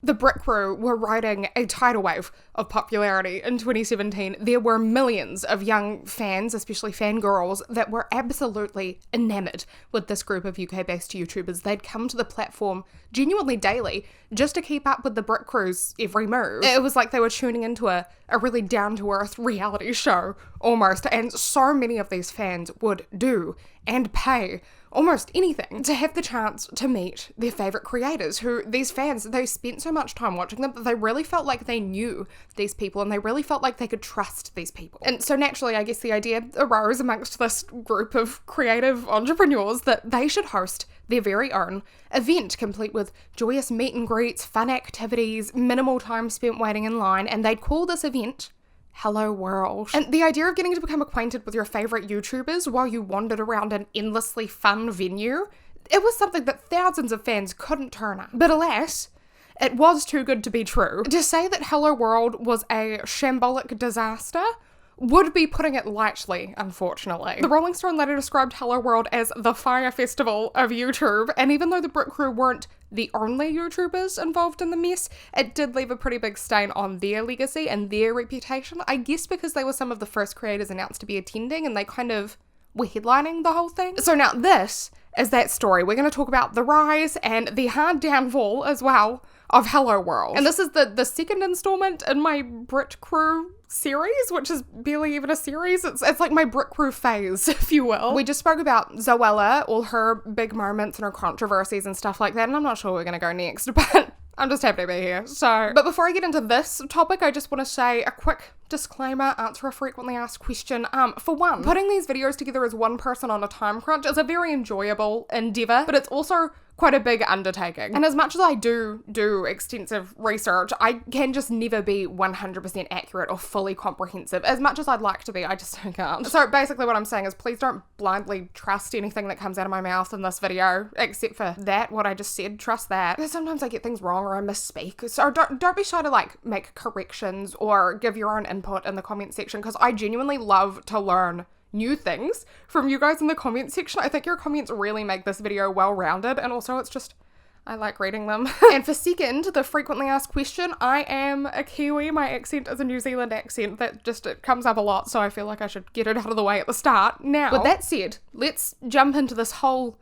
The Brick Crew were riding a tidal wave of popularity in 2017. There were millions of young fans, especially fangirls, that were absolutely enamored with this group of UK-based YouTubers. They'd come to the platform genuinely daily just to keep up with the Brick Crew's every move. It was like they were tuning into a really down-to-earth reality show, almost, and so many of these fans would do and pay almost anything to have the chance to meet their favourite creators, who these fans, they spent so much time watching them that they really felt like they knew these people and they really felt like they could trust these people. And so naturally, I guess the idea arose amongst this group of creative entrepreneurs that they should host their very own event, complete with joyous meet and greets, fun activities, minimal time spent waiting in line, and they'd call this event HelloWorld. And the idea of getting to become acquainted with your favourite YouTubers while you wandered around an endlessly fun venue, it was something that thousands of fans couldn't turn up. But alas, it was too good to be true. To say that HelloWorld was a shambolic disaster would be putting it lightly, unfortunately. The Rolling Stone later described HelloWorld as the Fire Festival of YouTube, and even though the Brick Crew weren't the only YouTubers involved in the mess, it did leave a pretty big stain on their legacy and their reputation, I guess because they were some of the first creators announced to be attending, and they kind of were headlining the whole thing. So now this is that story. We're going to talk about the rise and the hard downfall as well of HelloWorld. And this is the second installment in my Brit Crew series, which is barely even a series. It's like my Brick Crew phase, if you will. We just spoke about Zoella, all her big moments and her controversies and stuff like that, and I'm not sure where we're gonna go next, but I'm just happy to be here. But before I get into this topic, I just want to say a quick disclaimer, answer a frequently asked question. For one, putting these videos together as one person on a time crunch is a very enjoyable endeavor, but it's also quite a big undertaking. And as much as I do extensive research, I can just never be 100% accurate or fully comprehensive. As much as I'd like to be, I just can't. So basically what I'm saying is please don't blindly trust anything that comes out of my mouth in this video, except for that, what I just said, trust that. Because sometimes I get things wrong or I misspeak. So don't be shy to like make corrections or give your own input in the comment section, because I genuinely love to learn new things from you guys in the comment section. I think your comments really make this video well-rounded, and also it's just, I like reading them. And for second, the frequently asked question, I am a Kiwi. My accent is a New Zealand accent. It comes up a lot, so I feel like I should get it out of the way at the start. Now, with that said, let's jump into this whole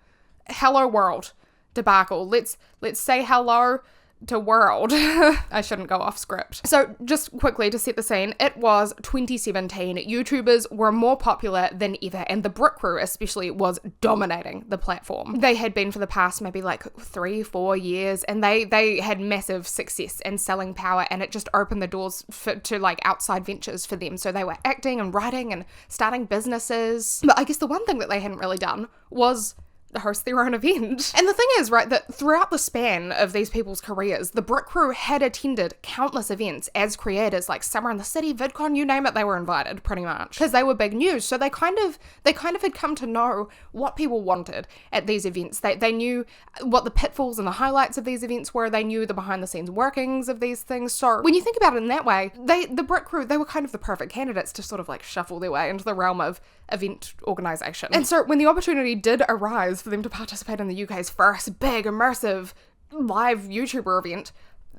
HelloWorld debacle. Let's say hello to world. I shouldn't go off script. So just quickly to set the scene, it was 2017. YouTubers were more popular than ever, and the Brick Crew especially was dominating the platform. They had been for the past maybe like 3-4 years, and they had massive success and selling power, and it just opened the doors to like outside ventures for them. So they were acting and writing and starting businesses. But I guess the one thing that they hadn't really done was host their own event. And the thing is, right, that throughout the span of these people's careers, the Brick Crew had attended countless events as creators, like Summer in the City, VidCon, you name it, they were invited pretty much, because they were big news. So they kind of had come to know what people wanted at these events. They knew what the pitfalls and the highlights of these events were. They knew the behind the scenes workings of these things. So when you think about it in that way, the Brick Crew, they were kind of the perfect candidates to sort of like shuffle their way into the realm of event organization. And so when the opportunity did arise for them to participate in the UK's first big immersive live YouTuber event,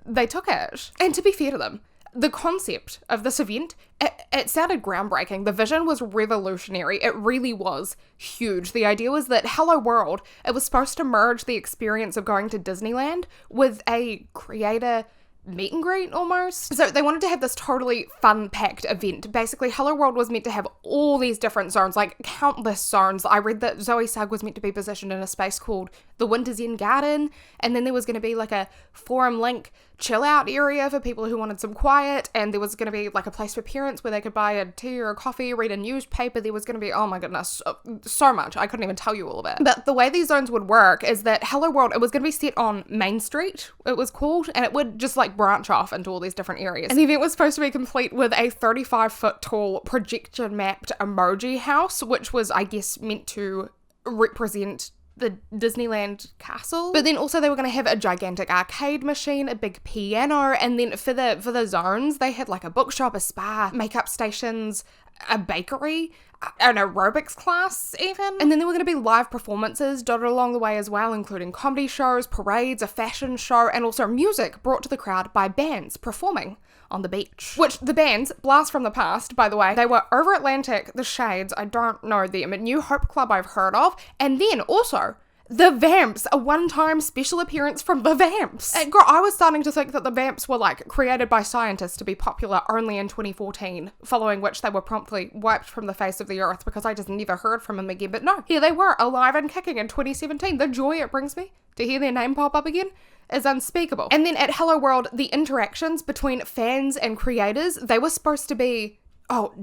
they took it. And to be fair to them, the concept of this event, it sounded groundbreaking. The vision was revolutionary. It really was huge. The idea was that HelloWorld, it was supposed to merge the experience of going to Disneyland with a creator meet and greet almost. So they wanted to have this totally fun-packed event. Basically, HelloWorld was meant to have all these different zones, like countless zones. I read that Zoe Sugg was meant to be positioned in a space called the Winter's End Garden, and then there was going to be like a Forum Link chill out area for people who wanted some quiet, and there was going to be like a place for parents where they could buy a tea or a coffee, read a newspaper. There was going to be, oh my goodness, so much. I couldn't even tell you all of it. But the way these zones would work is that HelloWorld, it was going to be set on Main Street, it was called, and it would just like branch off into all these different areas. And the event was supposed to be complete with a 35-foot tall projection mapped emoji house, which was, I guess, meant to represent the Disneyland castle. But then also they were going to have a gigantic arcade machine, a big piano, and then for the zones, they had like a bookshop, a spa, makeup stations, a bakery, an aerobics class even. And then there were going to be live performances dotted along the way as well, including comedy shows, parades, a fashion show, and also music brought to the crowd by bands performing on the beach. Which the bands, blast from the past, by the way, they were Over Atlantic, The Shades, I don't know them, a New Hope Club I've heard of, and then also The Vamps, a one-time special appearance from The Vamps. And girl, I was starting to think that The Vamps were like created by scientists to be popular only in 2014, following which they were promptly wiped from the face of the earth because I just never heard from them again. But no, here they were, alive and kicking in 2017. The joy it brings me to hear their name pop up again is unspeakable. And then at HelloWorld, the interactions between fans and creators, they were supposed to be,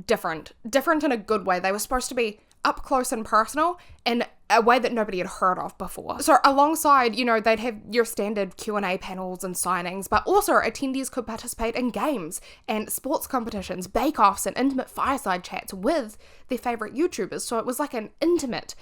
different in a good way. They were supposed to be up close and personal in a way that nobody had heard of before. So alongside, they'd have your standard Q&A panels and signings, but also attendees could participate in games and sports competitions, bake-offs, and intimate fireside chats with their favourite YouTubers. So it was like an intimate,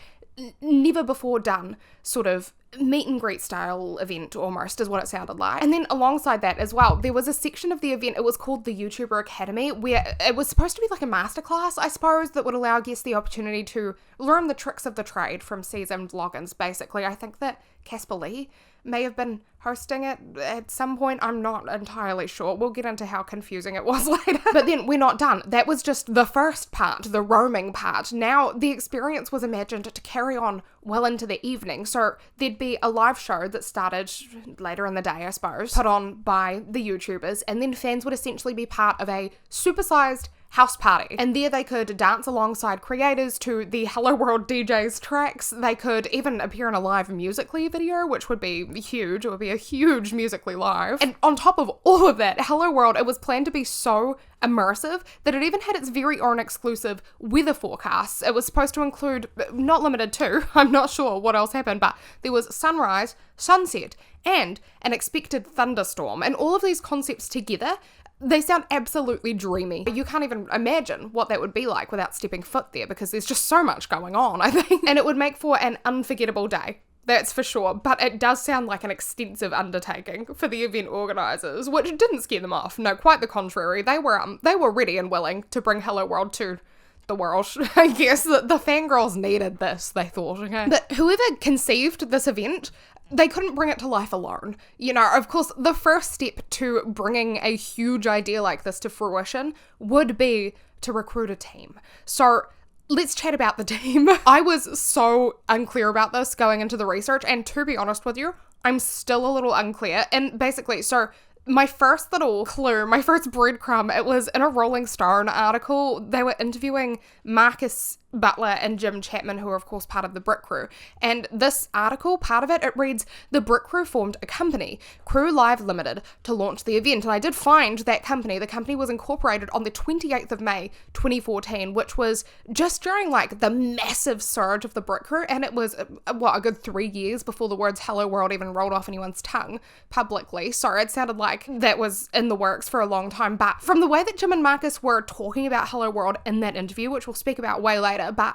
never before done sort of meet and greet style event almost is what it sounded like. And then alongside that as well, there was a section of the event, it was called the YouTuber Academy, where it was supposed to be like a masterclass, I suppose, that would allow guests the opportunity to learn the tricks of the trade from seasoned vloggers, basically. I think that Casper Lee may have been hosting it at some point. I'm not entirely sure. We'll get into how confusing it was later. But then we're not done. That was just the first part, the roaming part. Now the experience was imagined to carry on well into the evening. So there'd be a live show that started later in the day, I suppose, put on by the YouTubers, and then fans would essentially be part of a supersized house party. And there they could dance alongside creators to the HelloWorld DJ's tracks. They could even appear in a live Musical.ly video, which would be huge. It would be a huge Musical.ly live. And on top of all of that, HelloWorld, it was planned to be so immersive that it even had its very own exclusive weather forecasts. It was supposed to include, not limited to, I'm not sure what else happened, but there was sunrise, sunset, and an expected thunderstorm. And all of these concepts together, they sound absolutely dreamy. You can't even imagine what that would be like without stepping foot there, because there's just so much going on, I think. And it would make for an unforgettable day. That's for sure, but it does sound like an extensive undertaking for the event organisers, which didn't scare them off. No, quite the contrary. They were ready and willing to bring HelloWorld to the world. I guess the fangirls needed this, they thought, okay? But whoever conceived this event, they couldn't bring it to life alone. Of course, the first step to bringing a huge idea like this to fruition would be to recruit a team. So let's chat about the team. I was so unclear about this going into the research, and to be honest with you, I'm still a little unclear. And basically, so my first little clue, my first breadcrumb, it was in a Rolling Stone article. They were interviewing Marcus Butler and Jim Chapman, who are of course part of the Brick Crew. And this article, part of it reads, the Brick Crew formed a company, Crew Live Limited, to launch the event. And I did find that company. The company was incorporated on the 28th of May, 2014, which was just during like the massive surge of the Brick Crew. And it was, a good 3 years before the words Hello World even rolled off anyone's tongue publicly. So it sounded like that was in the works for a long time. But from the way that Jim and Marcus were talking about Hello World in that interview, which we'll speak about way later, but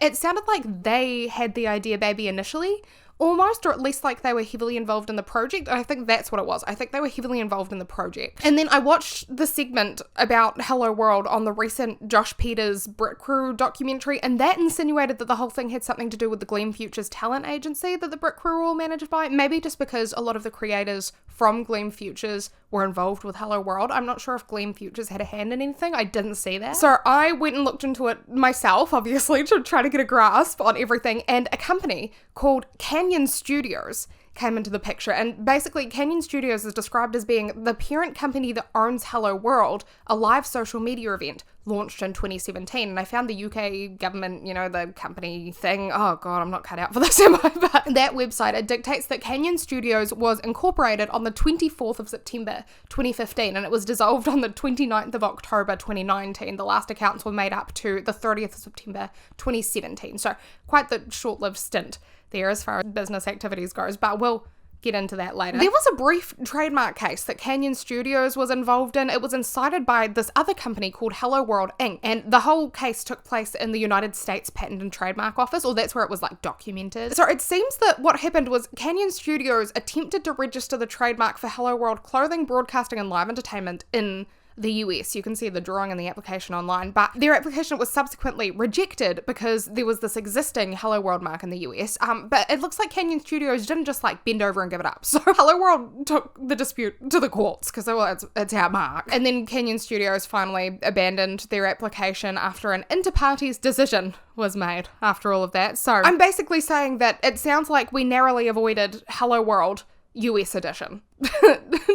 it sounded like they had the idea baby initially, almost, or at least like they were heavily involved in the project. I think that's what it was. I think they were heavily involved in the project. And then I watched the segment about Hello World on the recent Josh Peters Brick Crew documentary, and that insinuated that the whole thing had something to do with the Gleam Futures talent agency that the Brick Crew were all managed by. Maybe just because a lot of the creators from Gleam Futures were involved with Hello World. I'm not sure if Gleam Futures had a hand in anything. I didn't see that. So I went and looked into it myself, obviously, to try to get a grasp on everything. And a company called Canyon Studios came into the picture. And basically, Canyon Studios is described as being the parent company that owns Hello World, a live social media event launched in 2017. And I found the UK government, the company thing. Oh God, I'm not cut out for this, am I? But that website, it dictates that Canyon Studios was incorporated on the 24th of September 2015, and it was dissolved on the 29th of October 2019. The last accounts were made up to the 30th of September 2017. So quite the short-lived stint there as far as business activities goes, but we'll get into that later. There was a brief trademark case that Canyon Studios was involved in. It was incited by this other company called HelloWorld Inc. And the whole case took place in the United States Patent and Trademark Office, or that's where it was like documented. So it seems that what happened was Canyon Studios attempted to register the trademark for HelloWorld clothing, broadcasting, and live entertainment in the US. You can see the drawing and the application online, but their application was subsequently rejected because there was this existing HelloWorld mark in the US. But it looks like Canyon Studios didn't just like bend over and give it up. So HelloWorld took the dispute to the courts because it's our mark. And then Canyon Studios finally abandoned their application after an inter-parties decision was made after all of that. So I'm basically saying that it sounds like we narrowly avoided HelloWorld US edition.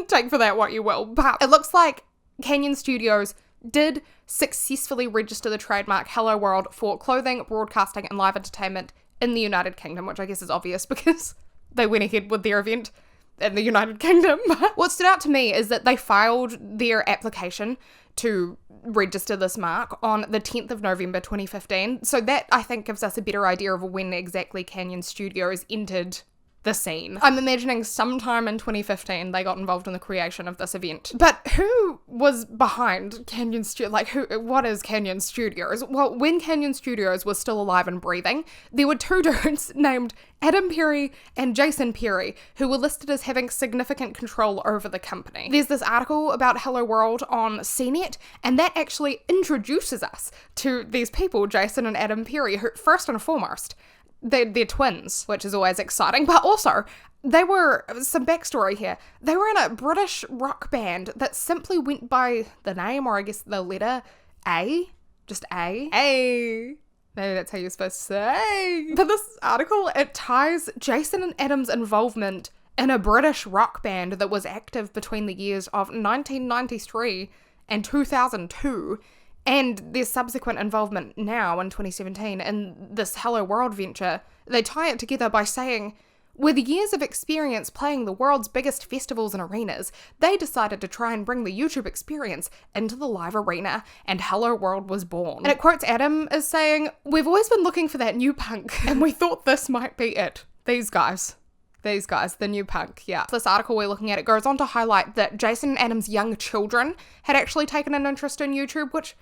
Take for that what you will. But it looks like Canyon Studios did successfully register the trademark HelloWorld for clothing, broadcasting, and live entertainment in the United Kingdom, which I guess is obvious because they went ahead with their event in the United Kingdom. What stood out to me is that they filed their application to register this mark on the 10th of November 2015. So that, I think, gives us a better idea of when exactly Canyon Studios entered the scene. I'm imagining sometime in 2015 they got involved in the creation of this event. But who was behind Canyon Studios? Like, what is Canyon Studios? Well, when Canyon Studios was still alive and breathing, there were two dudes named Adam Perry and Jason Perry, who were listed as having significant control over the company. There's this article about HelloWorld on CNET, and that actually introduces us to these people, Jason and Adam Perry, who, first and foremost, they're twins, which is always exciting, but also they were, some backstory here, they were in a British rock band that simply went by the name, or I guess the letter A, just A. Maybe that's how you're supposed to say. But this article, it ties Jason and Adam's involvement in a British rock band that was active between the years of 1993 and 2002, and their subsequent involvement now in 2017 in this HelloWorld venture. They tie it together by saying, with years of experience playing the world's biggest festivals and arenas, they decided to try and bring the YouTube experience into the live arena, and HelloWorld was born. And it quotes Adam as saying, "We've always been looking for that new punk, and we thought this might be it. These guys, the new punk," yeah. This article we're looking at, it goes on to highlight that Jason and Adam's young children had actually taken an interest in YouTube, which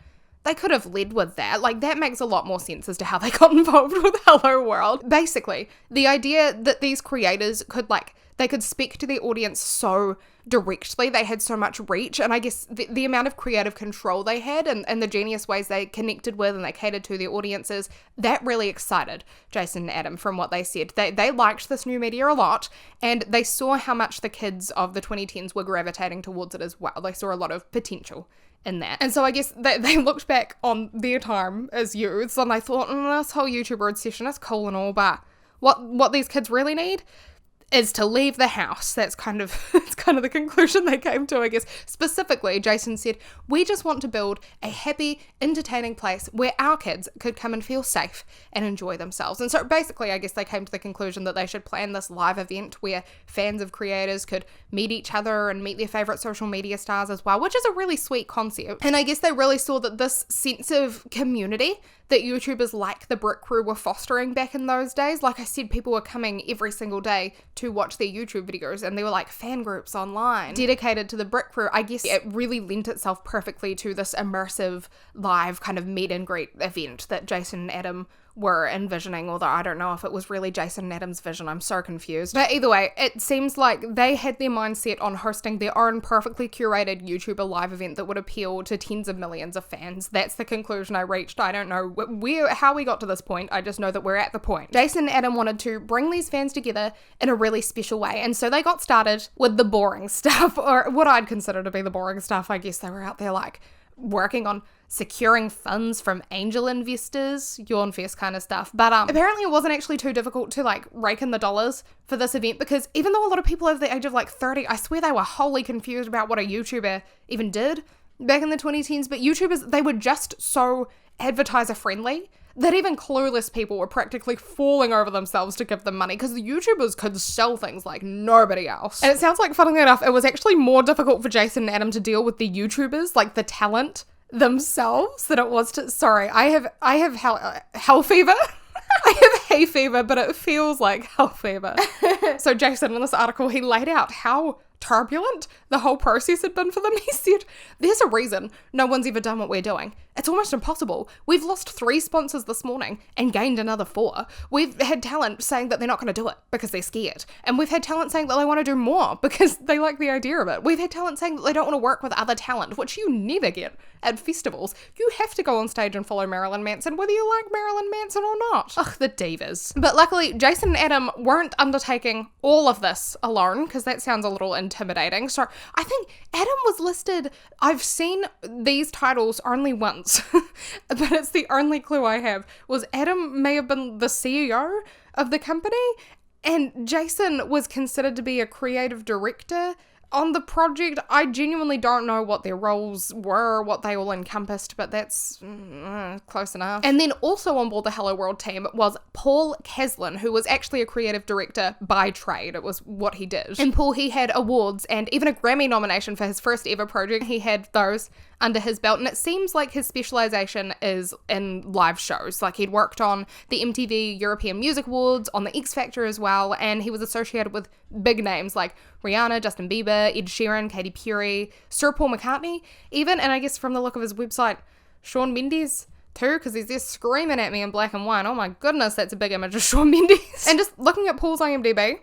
they could have led with that. Like, that makes a lot more sense as to how they got involved with HelloWorld. Basically, the idea that these creators could, they could speak to their audience so directly, they had so much reach, and I guess the amount of creative control they had and the genius ways they connected with and they catered to their audiences, that really excited Jason and Adam from what they said. They liked this new media a lot, and they saw how much the kids of the 2010s were gravitating towards it as well. They saw a lot of potential in that. And so I guess they looked back on their time as youths and they thought, this whole YouTuber obsession is cool and all, but what these kids really need is to leave the house. That's kind of the conclusion they came to, I guess. Specifically, Jason said, "We just want to build a happy, entertaining place where our kids could come and feel safe and enjoy themselves." And so basically, I guess they came to the conclusion that they should plan this live event where fans of creators could meet each other and meet their favorite social media stars as well, which is a really sweet concept. And I guess they really saw that this sense of community that YouTubers like the Brick Crew were fostering back in those days. Like I said, people were coming every single day to watch their YouTube videos, and they were like fan groups online dedicated to the Brick Crew. I guess it really lent itself perfectly to this immersive live kind of meet and greet event that Jason and Adam were envisioning, although I don't know if it was really Jason and Adam's vision. I'm so confused. But either way, it seems like they had their mindset on hosting their own perfectly curated YouTuber live event that would appeal to tens of millions of fans. That's the conclusion I reached. I don't know how we got to this point. I just know that we're at the point. Jason and Adam wanted to bring these fans together in a really special way, and so they got started with the boring stuff, or what I'd consider to be the boring stuff. I guess they were out there like working on securing funds from angel investors, yawn fest kind of stuff. But apparently it wasn't actually too difficult to like rake in the dollars for this event, because even though a lot of people over the age of like 30, I swear they were wholly confused about what a YouTuber even did back in the 2010s. But YouTubers, they were just so advertiser friendly that even clueless people were practically falling over themselves to give them money, because the YouTubers could sell things like nobody else. And it sounds like, funnily enough, it was actually more difficult for Jason and Adam to deal with the YouTubers, like the talent themselves, than it was to, sorry, I have hell fever. I have hay fever, but it feels like hell fever. So Jason, in this article, he laid out how turbulent the whole process had been for them. He said, there's a reason no one's ever done what we're doing. It's almost impossible. We've lost 3 sponsors this morning and gained another 4. We've had talent saying that they're not going to do it because they're scared. And we've had talent saying that they want to do more because they like the idea of it. We've had talent saying that they don't want to work with other talent, which you never get at festivals. You have to go on stage and follow Marilyn Manson, whether you like Marilyn Manson or not. Ugh, the divas. But luckily, Jason and Adam weren't undertaking all of this alone, because that sounds a little intimidating. So I think Adam was listed, I've seen these titles only once, but it's the only clue I have, was Adam may have been the CEO of the company, and Jason was considered to be a creative director on the project. I genuinely don't know what their roles were, what they all encompassed, but that's close enough. And then also on board the HelloWorld team was Paul Caslin, who was actually a creative director by trade. It was what he did. And Paul, he had awards and even a Grammy nomination for his first ever project. He had those under his belt, and it seems like his specialization is in live shows. Like, he'd worked on the MTV European Music Awards, on the X Factor as well, and he was associated with big names like Rihanna, Justin Bieber, Ed Sheeran, Katy Perry, Sir Paul McCartney even, and I guess from the look of his website, Shawn Mendes too, because he's just screaming at me in black and white. Oh my goodness, that's a big image of Shawn Mendes. And just looking at Paul's IMDb,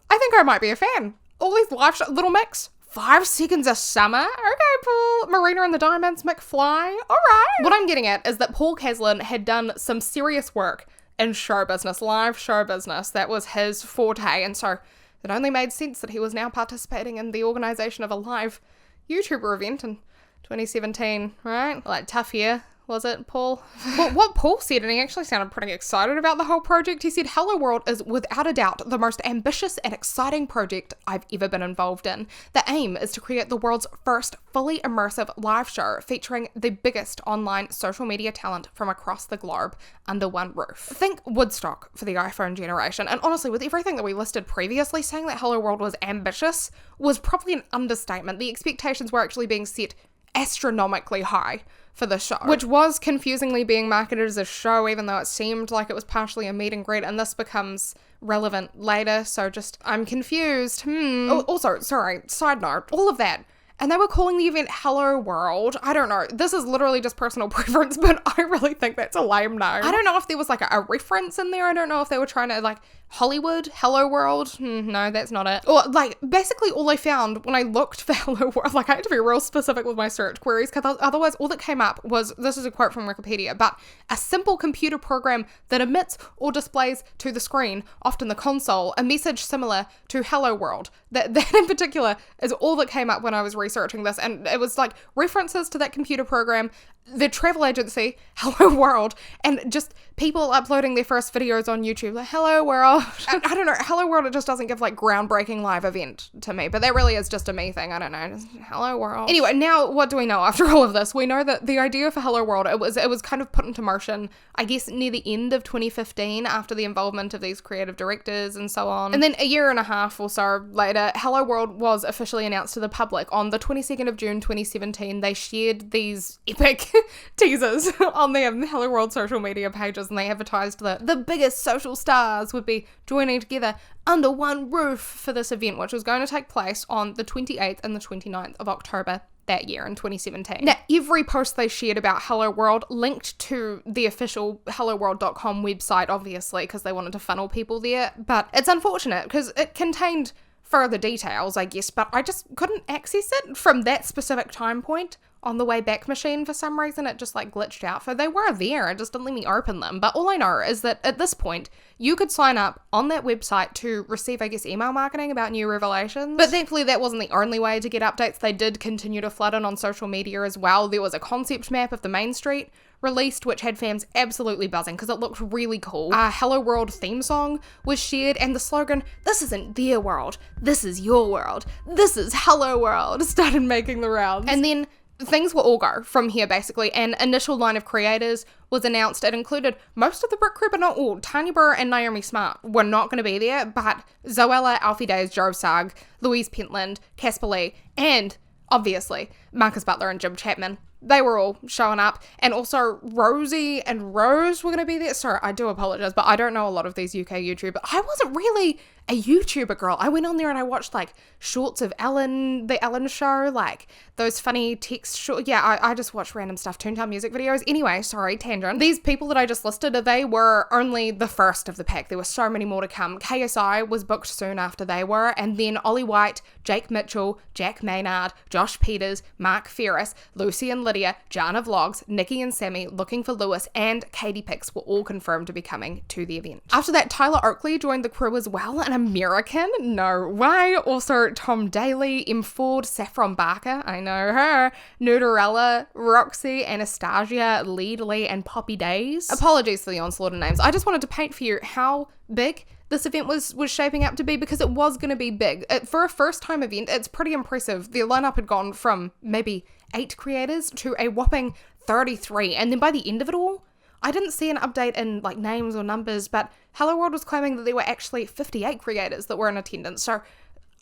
I think I might be a fan. All these live shows, Little Mix, 5 Seconds of Summer. Okay, Paul. Marina and the Diamonds, McFly. All right. What I'm getting at is that Paul Caslin had done some serious work in show business, live show business. That was his forte. And so it only made sense that he was now participating in the organization of a live YouTuber event in 2017, right? Like, tough year. Was it, Paul? Well, what Paul said, and he actually sounded pretty excited about the whole project, he said, HelloWorld is without a doubt the most ambitious and exciting project I've ever been involved in. The aim is to create the world's first fully immersive live show featuring the biggest online social media talent from across the globe under one roof. Think Woodstock for the iPhone generation. And honestly, with everything that we listed previously, saying that HelloWorld was ambitious was probably an understatement. The expectations were actually being set astronomically high for the show, which was confusingly being marketed as a show, even though it seemed like it was partially a meet and greet, and this becomes relevant later, so just, I'm confused. Also, sorry, side note, all of that, and they were calling the event Hello World. I don't know, this is literally just personal preference, but I really think that's a lame name. I don't know if there was like a reference in there. I don't know if they were trying to, like, Hollywood, Hello World. No, that's not it. Or, like, basically all I found when I looked for Hello World, like, I had to be real specific with my search queries, because otherwise all that came up was, this is a quote from Wikipedia, but a simple computer program that emits or displays to the screen, often the console, a message similar to Hello World. That in particular is all that came up when I was researching this, and it was like references to that computer program, the travel agency, Hello World, and just people uploading their first videos on YouTube, like, Hello World. I don't know, Hello World, it just doesn't give, like, groundbreaking live event to me, but that really is just a me thing. I don't know, just Hello World. Anyway, now what do we know after all of this? We know that the idea for Hello World, it was kind of put into motion, I guess, near the end of 2015, after the involvement of these creative directors and so on. And then a year and a half or so later, Hello World was officially announced to the public. On the 22nd of June 2017, they shared these epic teasers on their Hello World social media pages, and they advertised that the biggest social stars would be joining together under one roof for this event, which was going to take place on the 28th and the 29th of October that year in 2017. Now, every post they shared about Hello World linked to the official HelloWorld.com website, obviously, because they wanted to funnel people there, but it's unfortunate because it contained further details, I guess, but I just couldn't access it from that specific time point on the Wayback Machine. For some reason, it just, like, glitched out. So they were there, it just didn't let me open them. But all I know is that at this point, you could sign up on that website to receive, I guess, email marketing about new revelations. But thankfully, that wasn't the only way to get updates. They did continue to flood in on social media as well. There was a concept map of the main street released, which had fans absolutely buzzing because it looked really cool. Hello World theme song was shared, and the slogan, "This isn't their world, this is your world, this is Hello World," started making the rounds. And then things were all go from here, basically. An initial line of creators was announced. It included most of the Brick Crew, but not all. Tanya Burr and Naomi Smart were not going to be there, but Zoella, Alfie Days, Joe Sugg, Louise Pentland, Casper Lee, and obviously Marcus Butler and Jim Chapman. They were all showing up, and also Rosie and Rose were going to be there. Sorry, I do apologize, but I don't know a lot of these UK YouTubers. I wasn't really a YouTuber girl. I went on there and I watched like shorts of the Ellen show, like those funny text short. Yeah, I just watched random stuff, Toontown music videos. Anyway, sorry, tangent. These people that I just listed, they were only the first of the pack. There were so many more to come. KSI was booked soon after they were, and then Ollie White, Jake Mitchell, Jack Maynard, Josh Peters, Mark Ferris, Lucy and Lydia, Jana Vlogs, Nikki and Sammy, Looking for Lewis, and Katie Pix were all confirmed to be coming to the event. After that, Tyler Oakley joined the crew as well, an American, no way. Also Tom Daly, M. Ford, Saffron Barker, I know her, Nudarella, Roxy, Anastasia, Lee, and Poppy Days. Apologies for the onslaught of names. I just wanted to paint for you how big this event was shaping up to be, because it was going to be big. For a first-time event, it's pretty impressive. The lineup had gone from maybe 8 creators to a whopping 33, and then by the end of it all, I didn't see an update in like names or numbers, but HelloWorld was claiming that there were actually 58 creators that were in attendance, so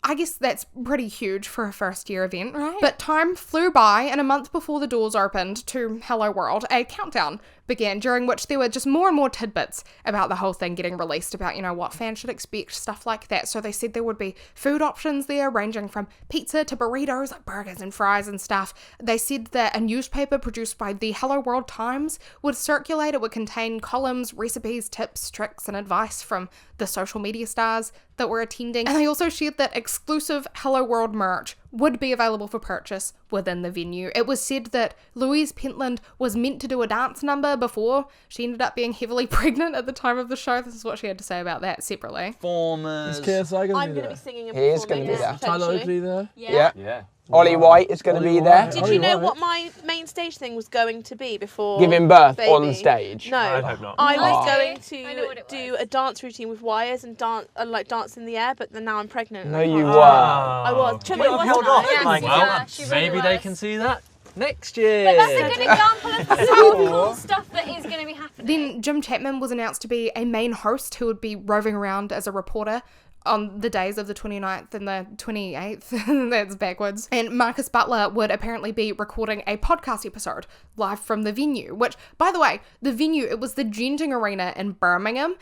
I guess that's pretty huge for a first year event, right? But time flew by, and a month before the doors opened to HelloWorld, a countdown began, during which there were just more and more tidbits about the whole thing getting released, about, you know, what fans should expect, stuff like that. So they said there would be food options there, ranging from pizza to burritos, like burgers and fries and stuff. They said that a newspaper produced by the HelloWorld Times would circulate. It would contain columns, recipes, tips, tricks, and advice from the social media stars that were attending. And they also shared that exclusive HelloWorld merch would be available for purchase within the venue. It was said that Louise Pentland was meant to do a dance number before she ended up being heavily pregnant at the time of the show. This is what she had to say about that separately. Performers. Is KSI going I'm to going to be be singing and He is performing. gonna be there. Tyler Oakley there? Yeah. Ollie White is going to be there. Did you know what my main stage thing was going to be before Giving birth baby? on stage. No, I'd hope not. I was Oh. going I know what to it do was. a dance routine with wires and dance in the air, but then now I'm pregnant. and No, I you can't. were. I was. She Wait, was held nice. off. Yeah, Like, she well, was. She really maybe they was. can see that next year. But that's a good example of the sort of cool stuff that is going to be happening. Then Jim Chapman was announced to be a main host who would be roving around as a reporter on the days of the 29th and the 28th. That's backwards. And Marcus Butler would apparently be recording a podcast episode live from the venue, which, by the way, the venue, it was the Genting Arena in Birmingham.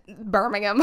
Birmingham.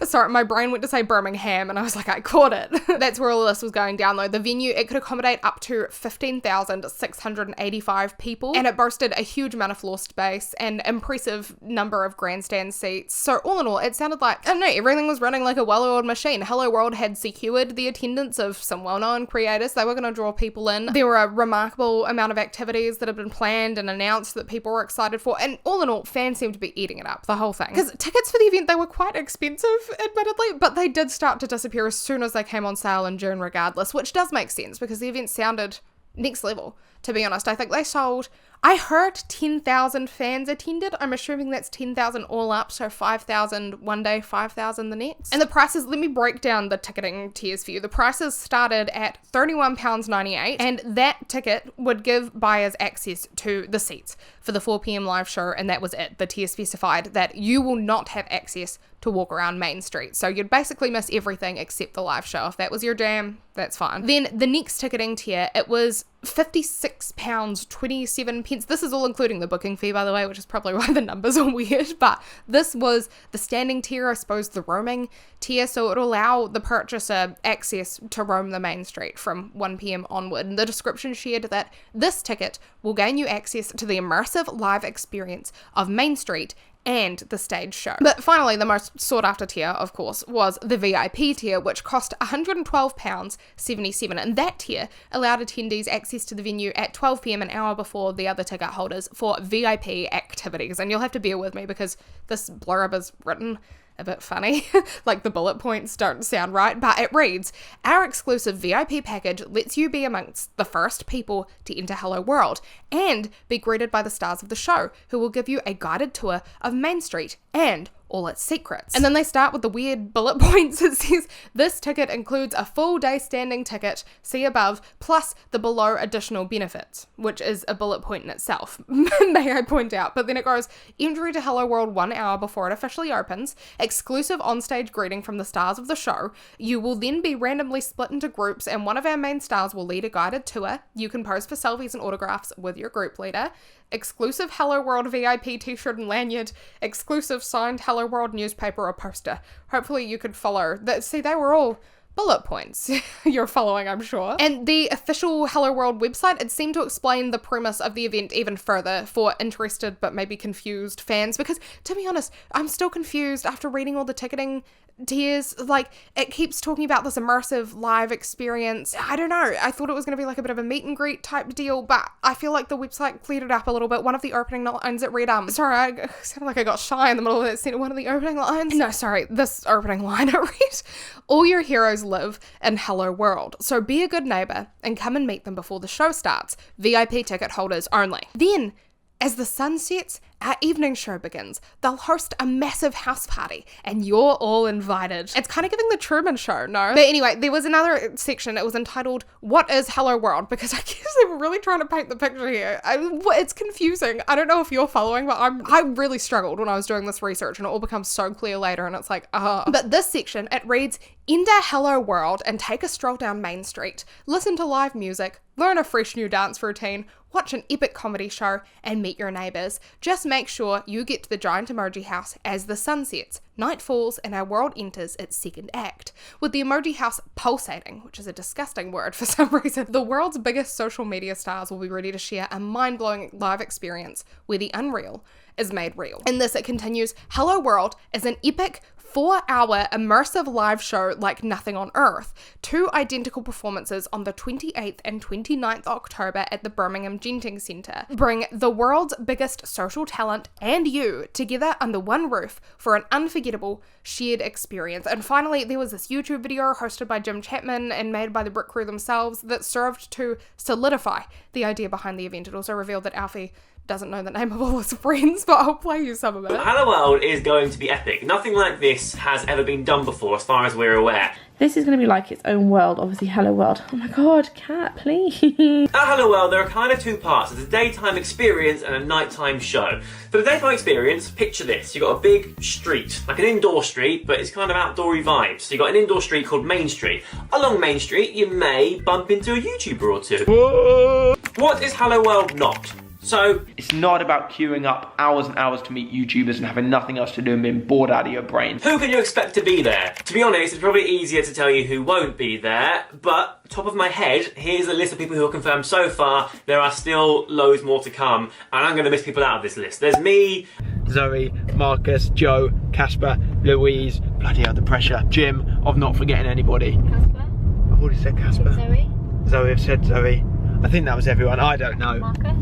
Sorry, my brain went to say Birmingham and I was like, I caught it. That's where all this was going down though. The venue, it could accommodate up to 15,685 people, and it boasted a huge amount of floor space and impressive number of grandstand seats. So all in all, it sounded like, I don't know, everything was running like a well-oiled machine. HelloWorld had secured the attendance of some well-known creators. They were going to draw people in. There were a remarkable amount of activities that had been planned and announced that people were excited for, and all in all, fans seemed to be eating it up, the whole thing. Because tickets for the event, they were quite expensive, admittedly, but they did start to disappear as soon as they came on sale in June regardless, which does make sense because the event sounded next level, to be honest. I think they sold, I heard 10,000 fans attended. I'm assuming that's 10,000 all up, so 5,000 one day, 5,000 the next. And the prices, let me break down the ticketing tiers for you. The prices started at £31.98, and that ticket would give buyers access to the seats for the 4 p.m. live show, and that was it. The tier specified that you will not have access to walk around Main Street. So you'd basically miss everything except the live show. If that was your jam, that's fine. Then the next ticketing tier, it was £56.27. This is all including the booking fee, by the way, which is probably why the numbers are weird, but this was the standing tier, I suppose the roaming tier, so it'll allow the purchaser access to roam the Main Street from 1 p.m. onward. And the description shared that this ticket will gain you access to the immersive live experience of Main Street and the stage show. But finally, the most sought after tier, of course, was the VIP tier, which cost £112.77, and that tier allowed attendees access to the venue at 12 p.m, an hour before the other ticket holders, for VIP activities. And you'll have to bear with me because this blurb is written a bit funny, like the bullet points don't sound right, but it reads, our exclusive VIP package lets you be amongst the first people to enter HelloWorld and be greeted by the stars of the show, who will give you a guided tour of Main Street and all its secrets. And then they start with the weird bullet points. It says, this ticket includes a full day standing ticket, see above, plus the below additional benefits, which is a bullet point in itself, may I point out. But then it goes, entry to HelloWorld 1 hour before it officially opens, exclusive onstage greeting from the stars of the show. You will then be randomly split into groups and one of our main stars will lead a guided tour. You can pose for selfies and autographs with your group leader. Exclusive HelloWorld VIP t-shirt and lanyard, exclusive signed HelloWorld HelloWorld newspaper or poster. Hopefully you could follow that. See, they were all bullet points you're following, I'm sure. And the official HelloWorld website, it seemed to explain the premise of the event even further for interested but maybe confused fans, because to be honest, I'm still confused after reading all the ticketing tiers. Like, it keeps talking about this immersive live experience. I don't know, I thought it was going to be like a bit of a meet and greet type deal, but I feel like the website cleared it up a little bit. One of the opening lines it read, sorry, I sounded like I got shy in the middle of that sentence. One of the opening lines, no, sorry, this opening line it read, all your heroes live in HelloWorld, so be a good neighbor and come and meet them before the show starts. VIP ticket holders only. Then, as the sun sets, our evening show begins. They'll host a massive house party, and you're all invited. It's kind of giving the Truman Show, no? But anyway, there was another section. It was entitled, What is HelloWorld? Because I guess they're really trying to paint the picture here. It's confusing. I don't know if you're following, but I really struggled when I was doing this research, and it all becomes so clear later, and it's like, But this section, it reads, Enter HelloWorld and take a stroll down Main Street. Listen to live music, learn a fresh new dance routine, watch an epic comedy show, and meet your neighbours. Just make sure you get to the giant emoji house as the sun sets, night falls, and our world enters its second act. With the emoji house pulsating, which is a disgusting word for some reason, the world's biggest social media stars will be ready to share a mind-blowing live experience where the unreal is made real. In this, it continues, HelloWorld is an epic 4-hour immersive live show like nothing on earth. 2 identical performances on the 28th and 29th October at the Birmingham Genting Centre. Bring the world's biggest social talent and you together under one roof for an unforgettable shared experience. And finally, there was this YouTube video hosted by Jim Chapman and made by the Brick Crew themselves that served to solidify the idea behind the event. It also revealed that Alfie doesn't know the name of all his friends, but I'll play you some of it. HelloWorld is going to be epic. Nothing like this has ever been done before, as far as we're aware. This is going to be like its own world, obviously HelloWorld. Oh my god, cat, please. At HelloWorld, there are kind of 2 parts. There's a daytime experience and a nighttime show. For the daytime experience, picture this. You've got a big street, like an indoor street, but it's kind of outdoory vibes. So you've got an indoor street called Main Street. Along Main Street, you may bump into a YouTuber or 2. What is HelloWorld not? So, it's not about queuing up hours and hours to meet YouTubers and having nothing else to do and being bored out of your brain. who can you expect to be there? To be honest, it's probably easier to tell you who won't be there, but top of my head, here's a list of people who are confirmed so far. There are still loads more to come, and I'm going to miss people out of this list. There's me, Zoe, Marcus, Joe, Casper, Louise, bloody hell, the pressure, Jim, of not forgetting anybody. Casper? I've already said Casper. Zoe? Zoe, I've said Zoe. I think that was everyone, I don't know. Marcus?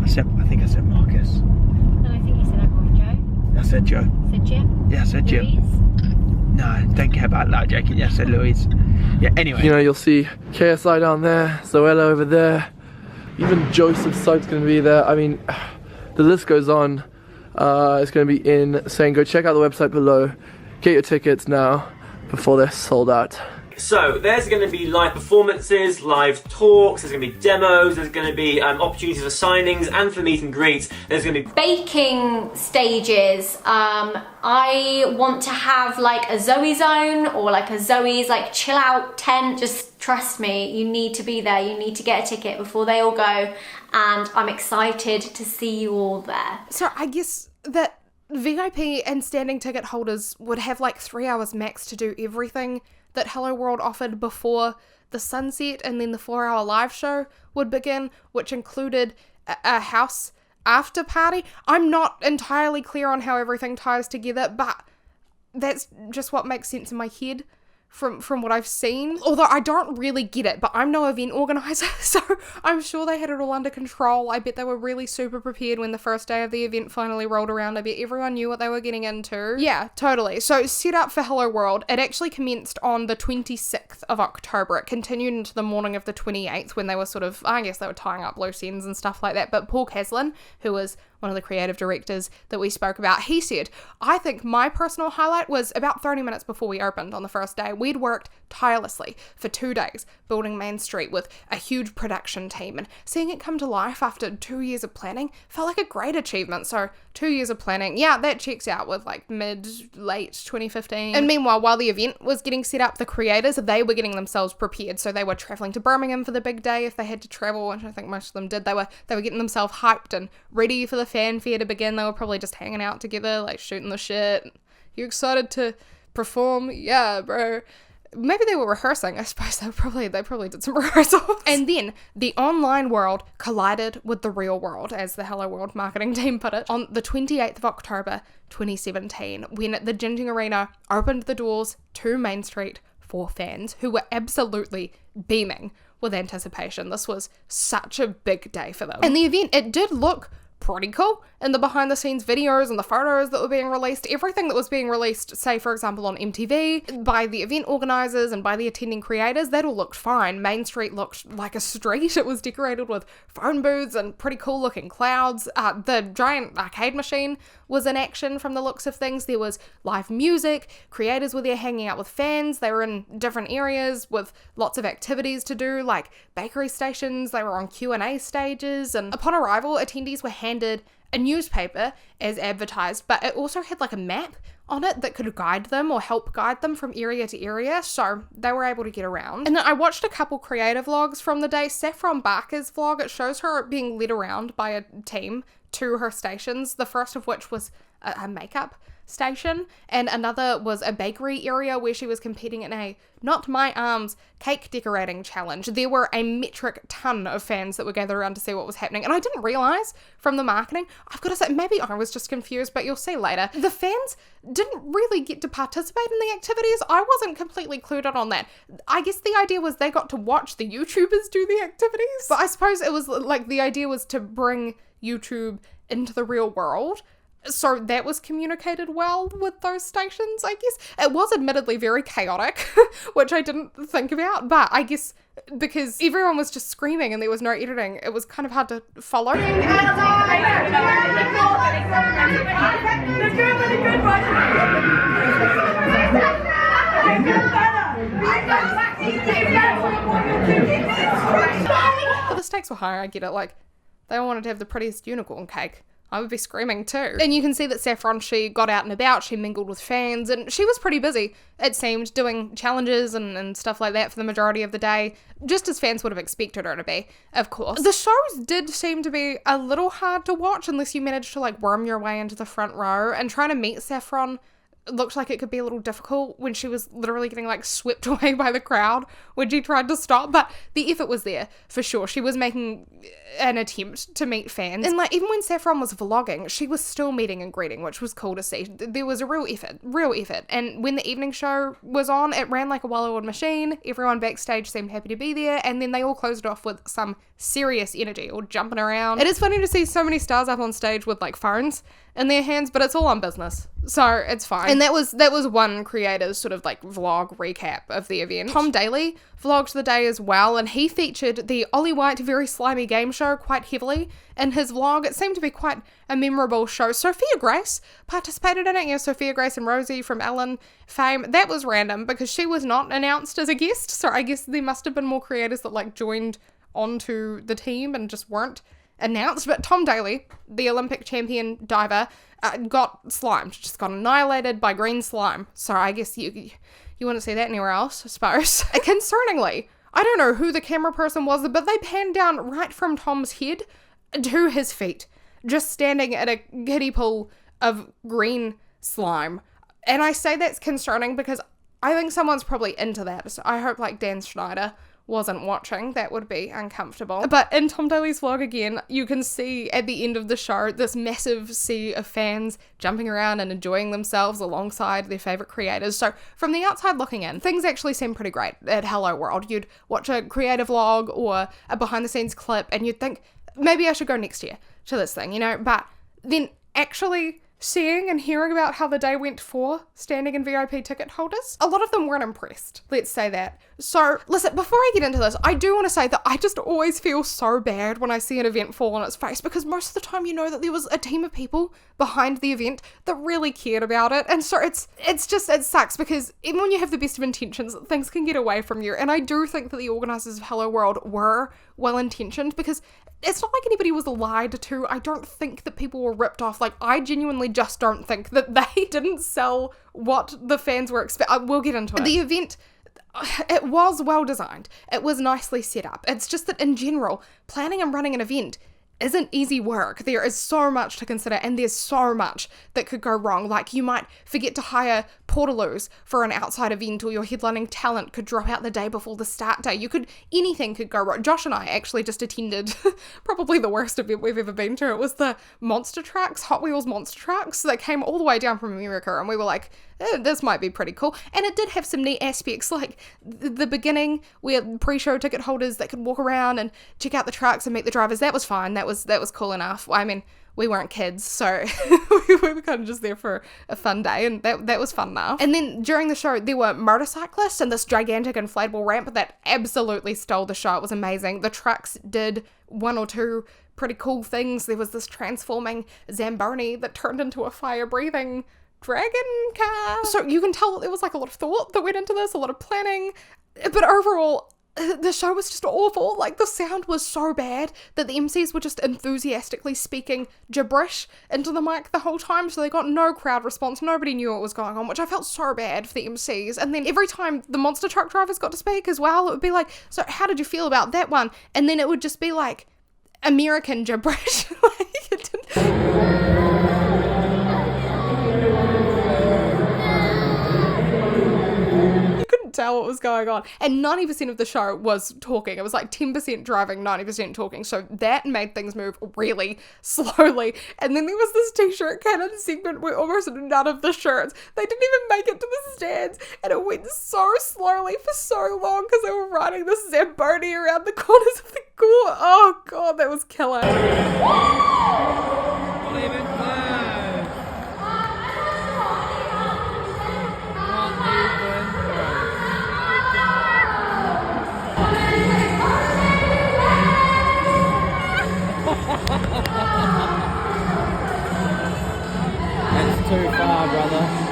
I think I said Marcus. And I think you said Joe. I said Joe. Said Jim? Yeah, I said Jim. Louise? No, don't care about that, Jackie. Yeah, I said Louise. Yeah, anyway. You know, you'll see KSI down there, Zoella over there, even Joseph Suggs going to be there. I mean, the list goes on. It's going to be insane. Go check out the website below. Get your tickets now before they're sold out. So, there's going to be live performances, live talks, there's going to be demos, there's going to be opportunities for signings and for meet and greets. There's going to be Baking stages. I want to have like a Zoe zone or like a Zoe's like chill out tent. Just trust me, you need to be there. You need to get a ticket before they all go. And I'm excited to see you all there. So I guess that VIP and standing ticket holders would have like 3 hours max to do everything that HelloWorld offered before the sunset, and then the 4-hour live show would begin, which included a house after party. I'm not entirely clear on how everything ties together, but that's just what makes sense in my head from what I've seen. Although I don't really get it, but I'm no event organizer, so I'm sure they had it all under control. I bet they were really super prepared when the first day of the event finally rolled around. I bet everyone knew what they were getting into. Yeah, totally. So set up for HelloWorld. It actually commenced on the 26th of October. It continued into the morning of the 28th when they were sort of, I guess they were tying up loose ends and stuff like that. But Paul Caslin, who was one of the creative directors that we spoke about, he said, I think my personal highlight was about 30 minutes before we opened on the first day. We'd worked tirelessly for 2 days building Main Street with a huge production team, and seeing it come to life after 2 years of planning felt like a great achievement. So 2 years of planning, yeah, that checks out with like late 2015. And meanwhile, while the event was getting set up, the creators, they were getting themselves prepared. So they were traveling to Birmingham for the big day if they had to travel, which I think most of them did. They were getting themselves hyped and ready for the fanfare to begin. They were probably just hanging out together, like shooting the shit, You excited to perform? Yeah, bro. Maybe they were rehearsing. I suppose they probably did some rehearsals. And then the online world collided with the real world, as the HelloWorld marketing team put it, on the 28th of October 2017, when the Ginting Arena opened the doors to Main Street for fans who were absolutely beaming with anticipation. This was such a big day for them. And the event, it did look pretty cool in the behind the scenes videos and the photos that were being released. Everything that was being released, say for example on MTV, by the event organizers and by the attending creators, that all looked fine. Main Street looked like a street. It was decorated with phone booths and pretty cool looking clouds. The giant arcade machine was in action from the looks of things. There was live music, creators were there hanging out with fans. They were in different areas with lots of activities to do, like bakery stations. They were on Q&A stages, and upon arrival, attendees were handed a newspaper as advertised, but it also had like a map on it that could guide them or help guide them from area to area, so they were able to get around. And then I watched a couple creative vlogs from the day. Saffron Barker's vlog, it shows her being led around by a team to her stations, the first of which was a makeup station, and another was a bakery area where she was competing in a Not My Arms cake decorating challenge. There were a metric ton of fans that were gathered around to see what was happening, and I didn't realise from the marketing, I've got to say, maybe I was just confused, but you'll see later, the fans didn't really get to participate in the activities. I wasn't completely clued in on that. I guess the idea was they got to watch the YouTubers do the activities, but I suppose it was like the idea was to bring YouTube into the real world. So that was communicated well with those stations, I guess. It was admittedly very chaotic, which I didn't think about, but I guess because everyone was just screaming and there was no editing, it was kind of hard to follow. But the stakes were higher, I get it. Like, they all wanted to have the prettiest unicorn cake. I would be screaming too. And you can see that Saffron, she got out and about, she mingled with fans, and she was pretty busy, it seemed, doing challenges and stuff like that for the majority of the day, just as fans would have expected her to be, of course. The shows did seem to be a little hard to watch unless you managed to like worm your way into the front row, and trying to meet Saffron looked like it could be a little difficult when she was literally getting like swept away by the crowd when she tried to stop, but the effort was there for sure. She was making an attempt to meet fans, and like even when Saffron was vlogging, she was still meeting and greeting, which was cool to see. There was a real effort, and when the evening show was on, it ran like a well-oiled machine. Everyone backstage seemed happy to be there, and then they all closed it off with some serious energy or jumping around. It is funny to see so many stars up on stage with like phones in their hands, but it's all on business, so it's fine. And that was one creator's sort of like vlog recap of the event. Tom Daly vlogged the day as well, and he featured the Ollie White Very Slimy Game Show quite heavily in his vlog. It seemed to be quite a memorable show. Sophia Grace participated in it. Yeah, Sophia Grace and Rosie from Ellen fame. That was random because she was not announced as a guest, so I guess there must have been more creators that like joined onto the team and just weren't announced. But Tom Daly, the Olympic champion diver, got slimed, just got annihilated by green slime. So I guess you wouldn't see that anywhere else, I suppose. Concerningly, I don't know who the camera person was, but they panned down right from Tom's head to his feet, just standing at a kiddie pool of green slime. And I say that's concerning because I think someone's probably into that. So I hope like Dan Schneider wasn't watching. That would be uncomfortable. But in Tom Daly's vlog again, you can see at the end of the show this massive sea of fans jumping around and enjoying themselves alongside their favourite creators. So from the outside looking in, things actually seem pretty great at HelloWorld. You'd watch a creative vlog or a behind the scenes clip and you'd think, maybe I should go next year to this thing, you know? But then actually seeing and hearing about how the day went for standing and VIP ticket holders, a lot of them weren't impressed. Let's say that. So listen, before I get into this, I do want to say that I just always feel so bad when I see an event fall on its face, because most of the time you know that there was a team of people behind the event that really cared about it. And so it sucks because even when you have the best of intentions, things can get away from you. And I do think that the organisers of HelloWorld were well-intentioned, because it's not like anybody was lied to. I don't think that people were ripped off. Like, I genuinely just don't think that they didn't sell what the fans were expecting. We'll get into it. The event, it was well designed. It was nicely set up. It's just that in general, planning and running an event isn't easy work. There is so much to consider, and there's so much that could go wrong. Like, you might forget to hire portaloos for an outside event, or your headlining talent could drop out the day before the start day. Anything could go wrong. Josh and I actually just attended probably the worst event we've ever been to. It was the Monster Trucks, Hot Wheels Monster Trucks. They came all the way down from America, and we were like, this might be pretty cool. And it did have some neat aspects, like the beginning, we had pre-show ticket holders that could walk around and check out the trucks and meet the drivers. That was fine. That was cool enough. I mean, we weren't kids, so we were kind of just there for a fun day, and that was fun enough. And then during the show, there were motorcyclists and this gigantic inflatable ramp that absolutely stole the show. It was amazing. The trucks did one or two pretty cool things. There was this transforming Zamboni that turned into a fire-breathing dragon car. So you can tell there was like a lot of thought that went into this, a lot of planning, but overall, the show was just awful. Like, the sound was so bad that the MCs were just enthusiastically speaking gibberish into the mic the whole time, so they got no crowd response. Nobody knew what was going on, which I felt so bad for the MCs. And then every time the monster truck drivers got to speak as well, it would be like, so how did you feel about that one? And then it would just be like American gibberish. Like, it didn't... tell what was going on, and 90% of the show was talking. It was like 10% driving, 90% talking, so that made things move really slowly. And then there was this t-shirt cannon segment where almost none of the shirts, they didn't even make it to the stands, and it went so slowly for so long because they were riding this Zamboni around the corners of the court. Oh god, that was killer. That's too far, brother.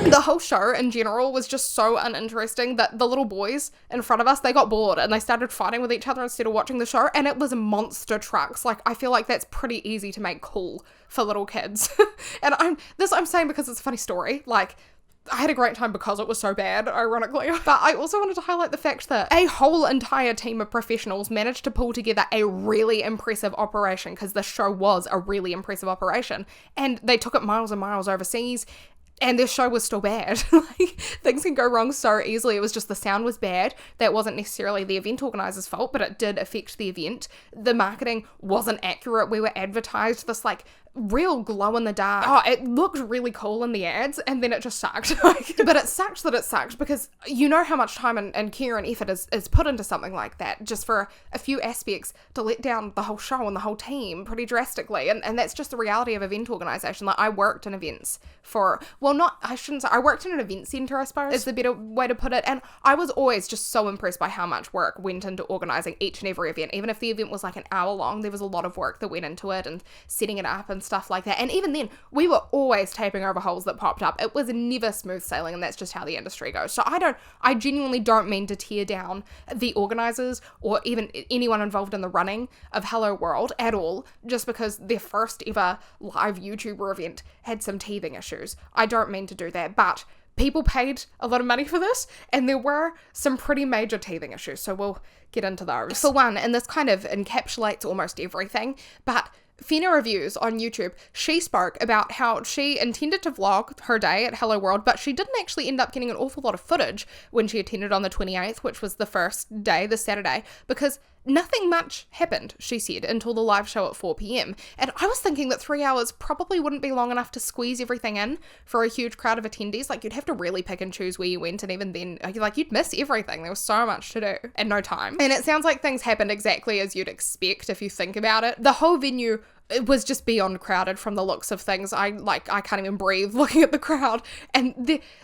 The whole show in general was just so uninteresting that the little boys in front of us, they got bored and they started fighting with each other instead of watching the show, and it was monster trucks. Like, I feel like that's pretty easy to make cool for little kids. And I'm saying because it's a funny story. Like, I had a great time because it was so bad, ironically. But I also wanted to highlight the fact that a whole entire team of professionals managed to pull together a really impressive operation, because the show was a really impressive operation, and they took it miles and miles overseas. And this show was still bad. Like, things can go wrong so easily. It was just the sound was bad. That wasn't necessarily the event organizer's fault, but it did affect the event. The marketing wasn't accurate. We were advertised this like real glow in the dark. Oh, it looked really cool in the ads, and then it just sucked. But it sucked that it sucked, because you know how much time and care and effort is put into something like that, just for a few aspects to let down the whole show and the whole team pretty drastically. And that's just the reality of event organization. Like, I worked in events for, I worked in an event center, I suppose, is the better way to put it. And I was always just so impressed by how much work went into organizing each and every event. Even if the event was like an hour long, there was a lot of work that went into it and setting it up and stuff like that. And even then, we were always taping over holes that popped up. It was never smooth sailing, and that's just how the industry goes. So I genuinely don't mean to tear down the organizers or even anyone involved in the running of HelloWorld at all, just because their first ever live YouTuber event had some teething issues. I don't mean to do that, but people paid a lot of money for this, and there were some pretty major teething issues, so we'll get into those. For one, and this kind of encapsulates almost everything, but Fina Reviews on YouTube, she spoke about how she intended to vlog her day at HelloWorld, but she didn't actually end up getting an awful lot of footage when she attended on the 28th, which was the first day, the Saturday, because nothing much happened, she said, until the live show at 4 p.m. And I was thinking that 3 hours probably wouldn't be long enough to squeeze everything in for a huge crowd of attendees. Like, you'd have to really pick and choose where you went, and even then, like, you'd miss everything. There was so much to do and no time. And it sounds like things happened exactly as you'd expect if you think about it. The whole venue it was just beyond crowded from the looks of things. I can't even breathe looking at the crowd. And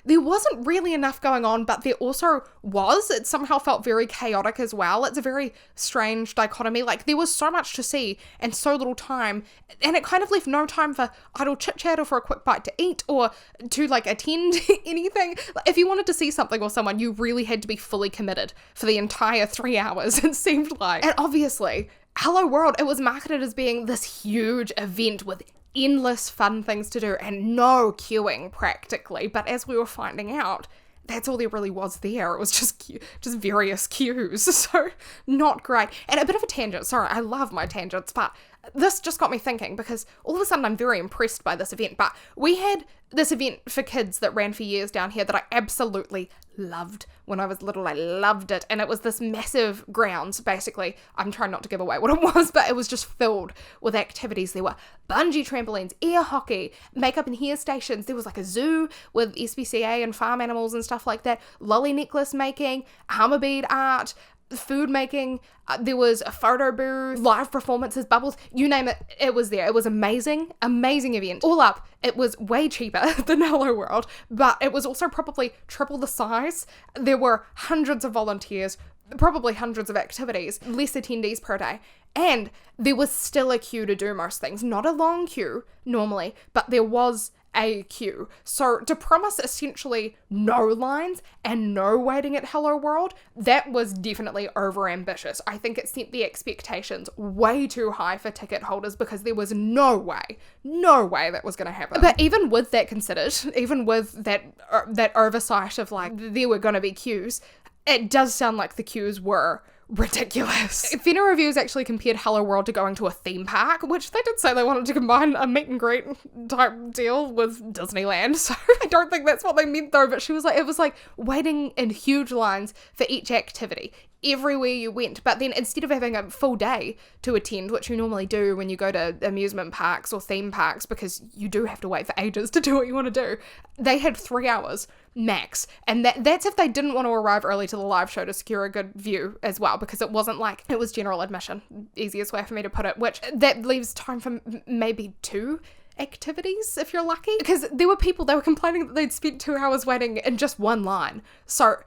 there wasn't really enough going on, but there also was. It somehow felt very chaotic as well. It's a very strange dichotomy. Like, there was so much to see and so little time, and it kind of left no time for idle chit-chat or for a quick bite to eat or to, like, attend anything. If you wanted to see something or someone, you really had to be fully committed for the entire 3 hours, it seemed like. And obviously, HelloWorld, it was marketed as being this huge event with endless fun things to do and no queuing practically. But as we were finding out, that's all there really was there. It was just various queues. So not great. And a bit of a tangent. Sorry, I love my tangents, but this just got me thinking because all of a sudden I'm very impressed by this event. But we had this event for kids that ran for years down here that I absolutely loved when I was little. I loved it. And it was this massive grounds, basically. I'm trying not to give away what it was, but it was just filled with activities. There were bungee trampolines, air hockey, makeup and hair stations. There was like a zoo with SPCA and farm animals and stuff like that. Lolly necklace making, hammer bead art, food making, there was a photo booth, live performances, bubbles, you name it, it was there. It was amazing event. All up, it was way cheaper than HelloWorld, but it was also probably triple the size. There were hundreds of volunteers, probably hundreds of activities, less attendees per day, and there was still a queue to do most things. Not a long queue normally, but there was a queue. So to promise essentially no lines and no waiting at HelloWorld, that was definitely over ambitious. I think it set the expectations way too high for ticket holders because there was no way that was going to happen. But even with that considered, even with that oversight of like there were going to be queues, it does sound like the queues were ridiculous. Fenner Reviews actually compared HelloWorld to going to a theme park, which they did say they wanted to combine a meet and greet type deal with Disneyland, so I don't think that's what they meant though, but she was like, it was like waiting in huge lines for each activity everywhere you went, but then instead of having a full day to attend, which you normally do when you go to amusement parks or theme parks, because you do have to wait for ages to do what you want to do, they had 3 hours max, and that's if they didn't want to arrive early to the live show to secure a good view as well, because it wasn't like it was general admission, easiest way for me to put it, which that leaves time for maybe 2 activities if you're lucky, because there were people, they were complaining that they'd spent 2 hours waiting in just one line, so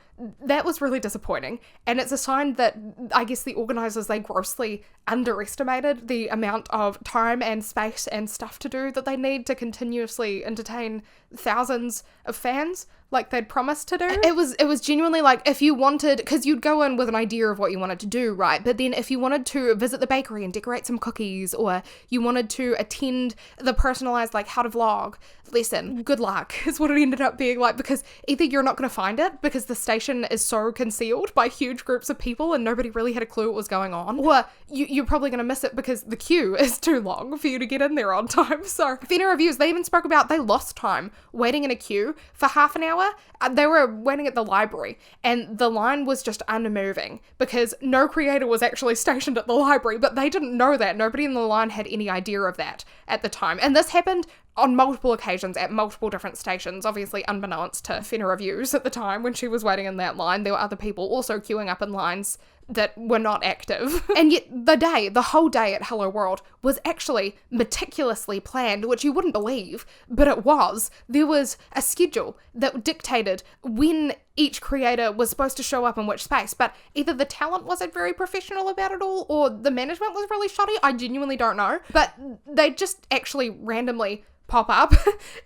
that was really disappointing, and it's a sign that I guess the organisers, they grossly underestimated the amount of time and space and stuff to do that they need to continuously entertain thousands of fans like they'd promised to do. It was genuinely like, if you wanted, because you'd go in with an idea of what you wanted to do, right? But then if you wanted to visit the bakery and decorate some cookies, or you wanted to attend the personalised like how to vlog lesson, good luck is what it ended up being like, because either you're not going to find it because the station is so concealed by huge groups of people and nobody really had a clue what was going on, or you're probably going to miss it because the queue is too long for you to get in there on time. So Fenner Reviews, they even spoke about they lost time waiting in a queue for half an hour. They were waiting at the library and the line was just unmoving because no creator was actually stationed at the library, but they didn't know that. Nobody in the line had any idea of that at the time, and this happened on multiple occasions at multiple different stations, obviously unbeknownst to Fenner Reviews at the time when she was waiting in that line. There were other people also queuing up in lines that were not active. And yet the whole day at HelloWorld was actually meticulously planned, which you wouldn't believe, but it was. There was a schedule that dictated when each creator was supposed to show up in which space, but either the talent wasn't very professional about it all, or the management was really shoddy. I genuinely don't know, but they just actually randomly pop up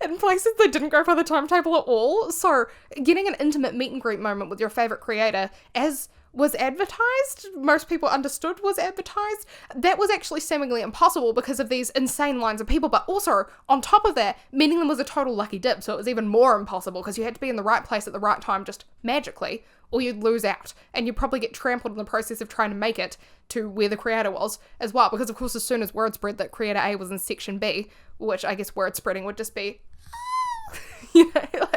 in places that didn't go by the timetable at all. So getting an intimate meet and greet moment with your favorite creator, as was advertised, most people understood was advertised, that was actually seemingly impossible because of these insane lines of people. But also on top of that, meeting them was a total lucky dip, so it was even more impossible because you had to be in the right place at the right time just magically, or you'd lose out and you'd probably get trampled in the process of trying to make it to where the creator was as well, because of course as soon as word spread that creator A was in section B, which I guess word spreading would just be you know,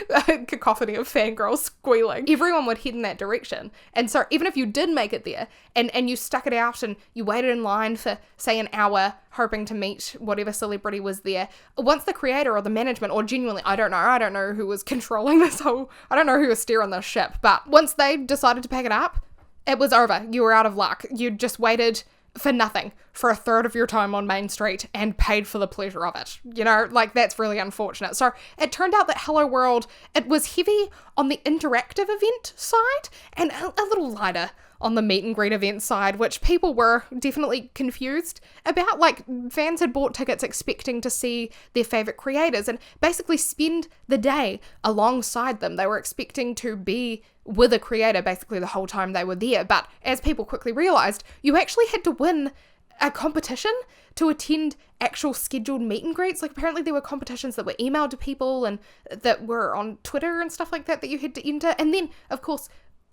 like a cacophony of fangirls squealing, everyone would head in that direction. And so even if you did make it there and you stuck it out and you waited in line for say an hour hoping to meet whatever celebrity was there, once the creator or the management, or genuinely I don't know who was controlling this whole, I don't know who was steering this ship, but once they decided to pack it up, it was over. You were out of luck. You just waited for nothing for a third of your time on Main Street and paid for the pleasure of it. You know, like, that's really unfortunate. So it turned out that HelloWorld, it was heavy on the interactive event side and a little lighter on the meet and greet event side, which people were definitely confused about. Like, fans had bought tickets expecting to see their favourite creators and basically spend the day alongside them. They were expecting to be with a creator basically the whole time they were there. But as people quickly realised, you actually had to win a competition to attend actual scheduled meet and greets. Like, apparently there were competitions that were emailed to people and that were on Twitter and stuff like that you had to enter. And then, of course,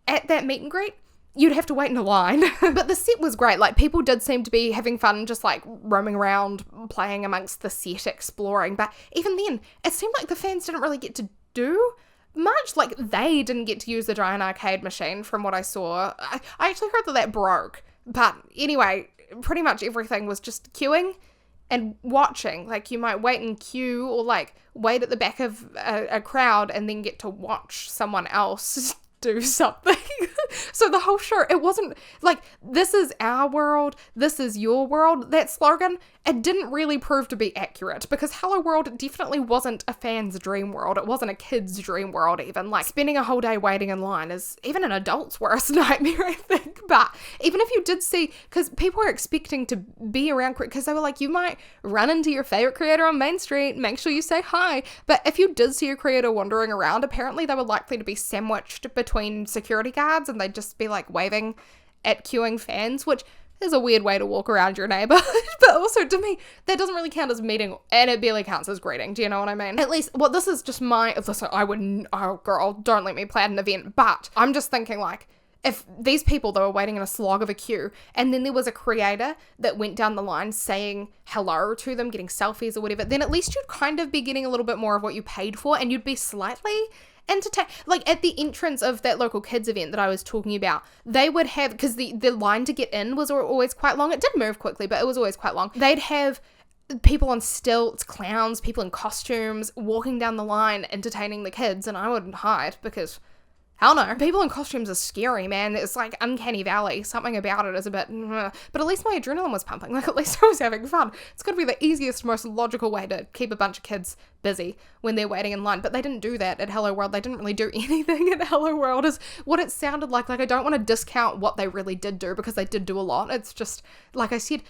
at that meet and greet, you'd have to wait in a line. But the set was great. Like, people did seem to be having fun, just like roaming around, playing amongst the set, exploring. But even then, it seemed like the fans didn't really get to do much. Like, they didn't get to use the giant arcade machine from what I saw. I actually heard that broke. But anyway, pretty much everything was just queuing and watching. Like, you might wait in queue or like wait at the back of a crowd and then get to watch someone else do something. So the whole show, it wasn't like, this is our world, this is your world. That slogan, it didn't really prove to be accurate, because HelloWorld definitely wasn't a fan's dream world. It wasn't a kid's dream world even. Like, spending a whole day waiting in line is even an adult's worst nightmare, I think. But even if you did see, because people were expecting to be around, because they were like, you might run into your favorite creator on Main Street, make sure you say hi. But if you did see a creator wandering around, apparently they were likely to be sandwiched between security guards and they'd just be like waving at queuing fans, which is a weird way to walk around your neighborhood. But also, to me, that doesn't really count as meeting, and it barely counts as greeting. Do you know what I mean? At least, well, this is just listen, I wouldn't, oh girl, don't let me plan an event. But I'm just thinking, like, if these people that were waiting in a slog of a queue, and then there was a creator that went down the line saying hello to them, getting selfies or whatever, then at least you'd kind of be getting a little bit more of what you paid for, and you'd be slightly entertain. Like, at the entrance of that local kids event that I was talking about, they would have, because the line to get in was always quite long. It did move quickly, but it was always quite long. They'd have people on stilts, clowns, people in costumes walking down the line entertaining the kids, and I wouldn't hide because, hell no. People in costumes are scary, man. It's like uncanny valley. Something about it is a bit, but at least my adrenaline was pumping. Like, at least I was having fun. It's got to be the easiest, most logical way to keep a bunch of kids busy when they're waiting in line. But they didn't do that at HelloWorld. They didn't really do anything at HelloWorld, is what it sounded like. Like, I don't want to discount what they really did do, because they did do a lot. It's just, like I said,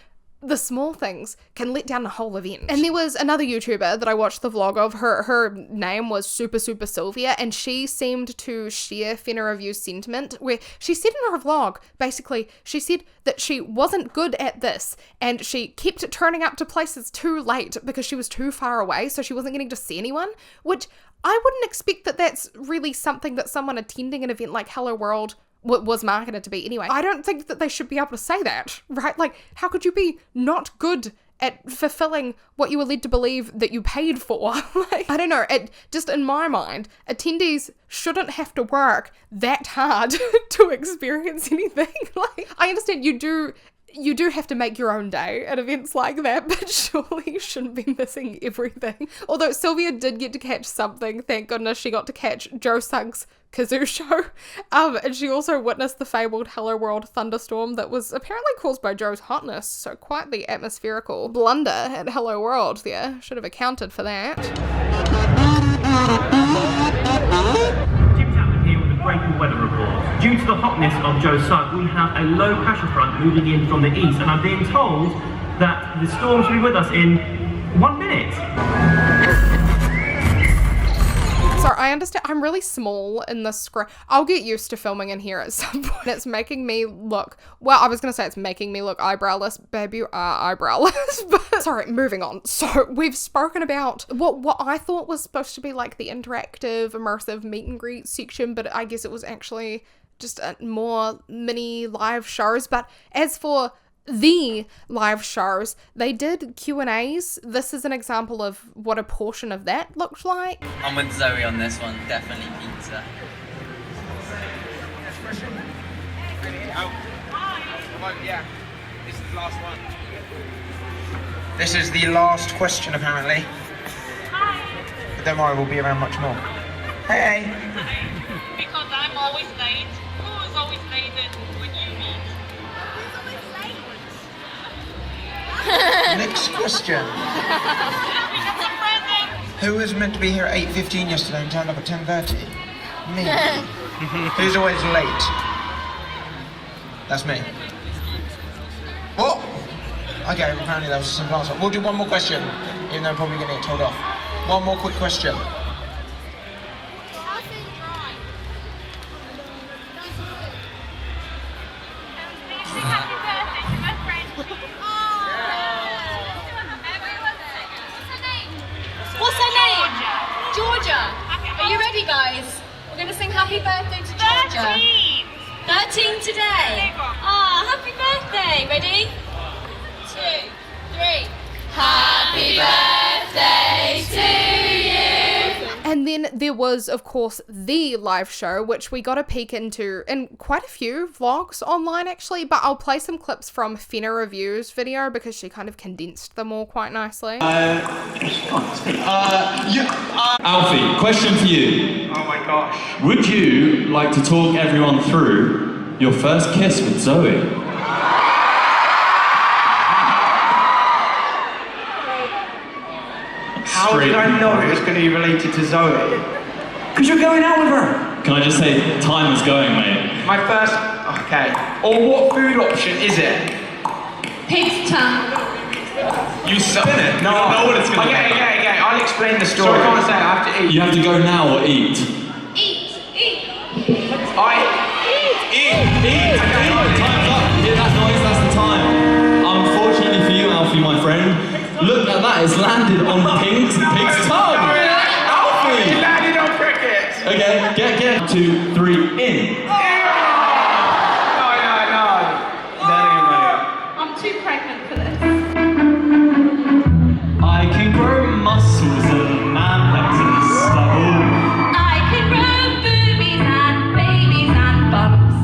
the small things can let down the whole event. And there was another YouTuber that I watched the vlog of. Her name was Super Sylvia, and she seemed to share Fenna Review's sentiment, where she said in her vlog, basically, she said that she wasn't good at this, and she kept turning up to places too late because she was too far away, so she wasn't getting to see anyone, which I wouldn't expect that that's really something that someone attending an event like HelloWorld was marketed to be anyway. I don't think that they should be able to say that, right? Like, how could you be not good at fulfilling what you were led to believe that you paid for? Like, I don't know, just in my mind, attendees shouldn't have to work that hard to experience anything. Like, I understand you do have to make your own day at events like that, but surely you shouldn't be missing everything. Although Sylvia did get to catch something, thank goodness. She got to catch Joe Suggs' kazoo show, and she also witnessed the fabled HelloWorld thunderstorm that was apparently caused by Joe's hotness, so quite the atmospherical blunder at HelloWorld there. Should have accounted for that. Breaking weather report. Due to the hotness of Joe Sugg, we have a low pressure front moving in from the east, and I'm being told that the storm should be with us in 1 minute. Sorry, I understand. I'm really small in this screen. I'll get used to filming in here at some point. It's making me look, well, I was going to say it's making me look eyebrowless. Babe, you are eyebrowless. But sorry, moving on. So we've spoken about what I thought was supposed to be like the interactive, immersive meet and greet section, but I guess it was actually just more mini live shows. But as for the live shows, they did Q&As. This is an example of what a portion of that looked like. I'm with Zoe on this one, definitely pizza. Next question. Oh. Yeah, this is the last one. This is the last question, apparently. Hi. But don't worry, we'll be around much more. Hey. Because I'm always late. Who is always late when you meet? Next question. Who was meant to be here at 8:15 yesterday and turned up at 10:30? Me. Who's always late? That's me. What? Okay, apparently that was a simple answer. We'll do one more question, even though I'm probably going to get told off. One more quick question. What's her name? Georgia. Are you ready, guys? We're going to sing happy birthday to Georgia. 13 today. Ah, happy birthday. Ready? 2, 3. Happy birthday to you. And then there was, of course, the live show, which we got a peek into in quite a few vlogs online, actually. But I'll play some clips from Fenna Review's video because she kind of condensed them all quite nicely. Alfie, question for you. Oh my gosh. Would you like to talk everyone through your first kiss with Zoe? How did I know it was going to be related to Zoe? Because you're going out with her. Can I just say, time is going, mate. My first... Okay. Or what food option is it? Pig's tongue. You spin it. No. You don't know what it's going to be. Okay. I'll explain the story. So I can't say I have to eat. You have to go now or eat. Eat. Eat. Time's up. You hear that noise? That's the time. Unfortunately for you, Alfie, my friend, look at that. It's landed on pig's tongue. Alfie! It landed on cricket. Okay, get 2, 3, in. No. I'm too pregnant for this. I can grow muscles and man-legs and stubble. I can grow boobies and babies and bumps.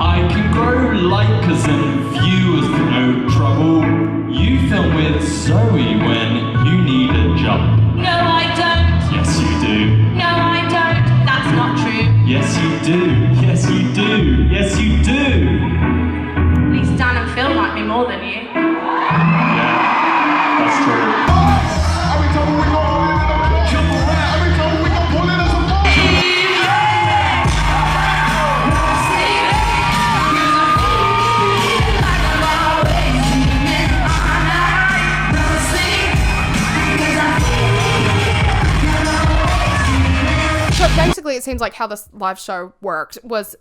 I can grow likers and viewers for no trouble. You film with Zoe when you need a jump. No, I don't. Yes, you do. No, I don't. That's not true. Yes, you do. Yes, you do. Yes, you do. At least Dan and Phil like me more than you. Yeah, that's true. So basically, it seems like how this live show worked was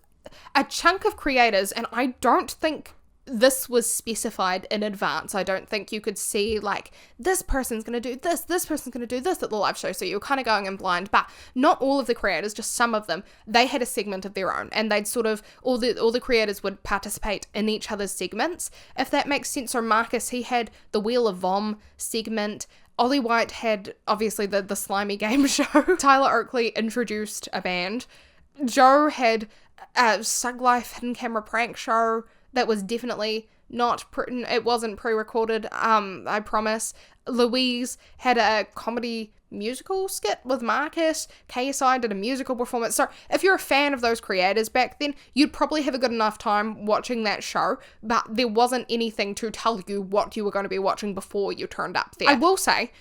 a chunk of creators, and I don't think this was specified in advance. I don't think you could see like this person's going to do this person's going to do this at the live show, so you're kind of going in blind. But not all of the creators, just some of them, they had a segment of their own, and they'd sort of all the creators would participate in each other's segments, if that makes sense. So Marcus, he had the Wheel of Vom segment. Ollie White had obviously the slimy game show. Tyler Oakley introduced a band. Joe had a Sug Life hidden camera prank show that was definitely not it wasn't pre-recorded, I promise. Louise had a comedy musical skit with Marcus. KSI did a musical performance. So if you're a fan of those creators back then, you'd probably have a good enough time watching that show, but there wasn't anything to tell you what you were going to be watching before you turned up there. I will say,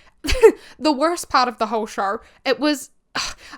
the worst part of the whole show,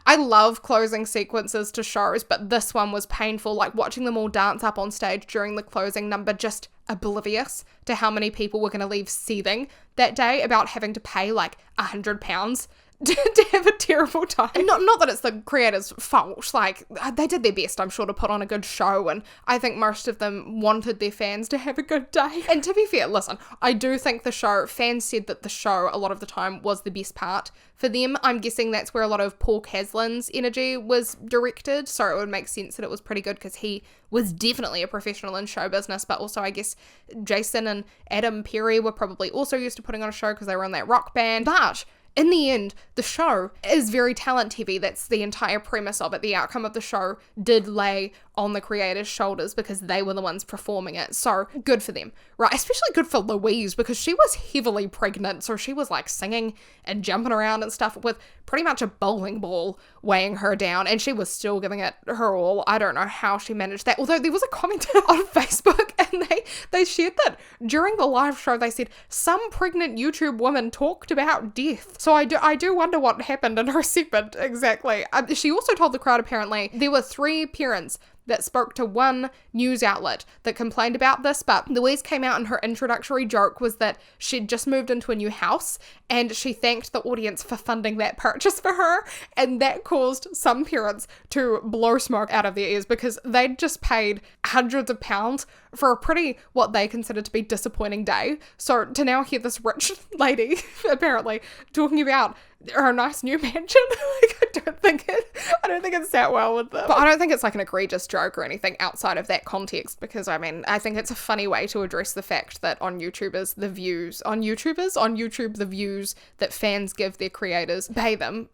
I love closing sequences to shows, but this one was painful, like watching them all dance up on stage during the closing number, just oblivious to how many people were going to leave seething that day about having to pay like £100 to have a terrible time. Not that it's the creators' fault, like, they did their best, I'm sure, to put on a good show, and I think most of them wanted their fans to have a good day. And to be fair, listen, I do think fans said that the show a lot of the time was the best part for them. I'm guessing that's where a lot of Paul Caslin's energy was directed, so it would make sense that it was pretty good because he was definitely a professional in show business, but also I guess Jason and Adam Perry were probably also used to putting on a show because they were in that rock band. But in the end, the show is very talent heavy. That's the entire premise of it. The outcome of the show did lay on the creators' shoulders because they were the ones performing it. So good for them, right? Especially good for Louise because she was heavily pregnant. So she was like singing and jumping around and stuff with pretty much a bowling ball weighing her down, and she was still giving it her all. I don't know how she managed that. Although there was a comment on Facebook and they shared that during the live show they said some pregnant YouTube woman talked about death. So I do wonder what happened in her segment exactly. She also told the crowd apparently there were 3 parents that spoke to one news outlet that complained about this, but Louise came out and her introductory joke was that she'd just moved into a new house and she thanked the audience for funding that purchase for her, and that caused some parents to blow smoke out of their ears because they'd just paid hundreds of pounds for a pretty, what they considered to be disappointing day. So to now hear this rich lady apparently talking about her nice new mansion, like, I don't think it's sat well with them. But I don't think it's like an egregious joke or anything outside of that context, because I mean, I think it's a funny way to address the fact that on YouTube the views that fans give their creators pay them.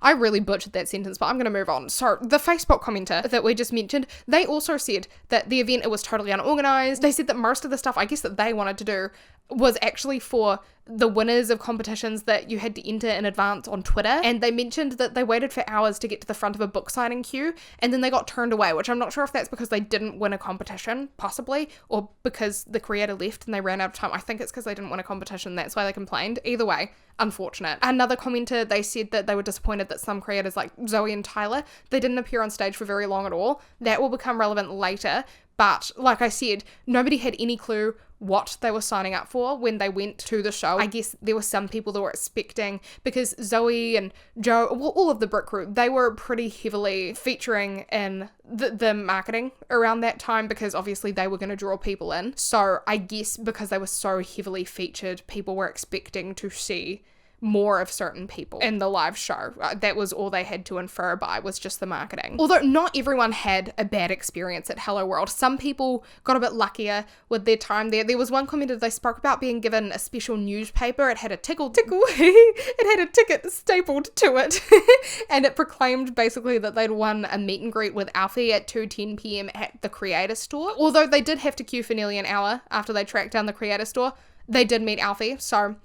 I really butchered that sentence, but I'm gonna move on. So the Facebook commenter that we just mentioned, they also said that the event, it was totally unorganized. They said that most of the stuff I guess that they wanted to do was actually for the winners of competitions that you had to enter in advance on Twitter, and they mentioned that they waited for hours to get to the front of a book signing queue and then they got turned away, which I'm not sure if that's because they didn't win a competition, possibly, or because the creator left and they ran out of time. I think it's because they didn't win a competition, that's why they complained. Either way, unfortunate. Another commenter, they said that they were disappointed that some creators like Zoe and Tyler, they didn't appear on stage for very long at all. That will become relevant later, but like I said, nobody had any clue what they were signing up for when they went to the show. I guess there were some people that were expecting, because Zoe and Joe, well, all of the Brick Crew, they were pretty heavily featuring in the marketing around that time because obviously they were going to draw people in. So I guess because they were so heavily featured, people were expecting to see more of certain people in the live show. That was all they had to infer by, was just the marketing. Although not everyone had a bad experience at HelloWorld. Some people got a bit luckier with their time there. There was one commenter, they spoke about being given a special newspaper. It had a tickle. It had a ticket stapled to it. And it proclaimed basically that they'd won a meet and greet with Alfie at 2:10 p.m. at the Creator Store. Although they did have to queue for nearly an hour after they tracked down the Creator Store, they did meet Alfie, so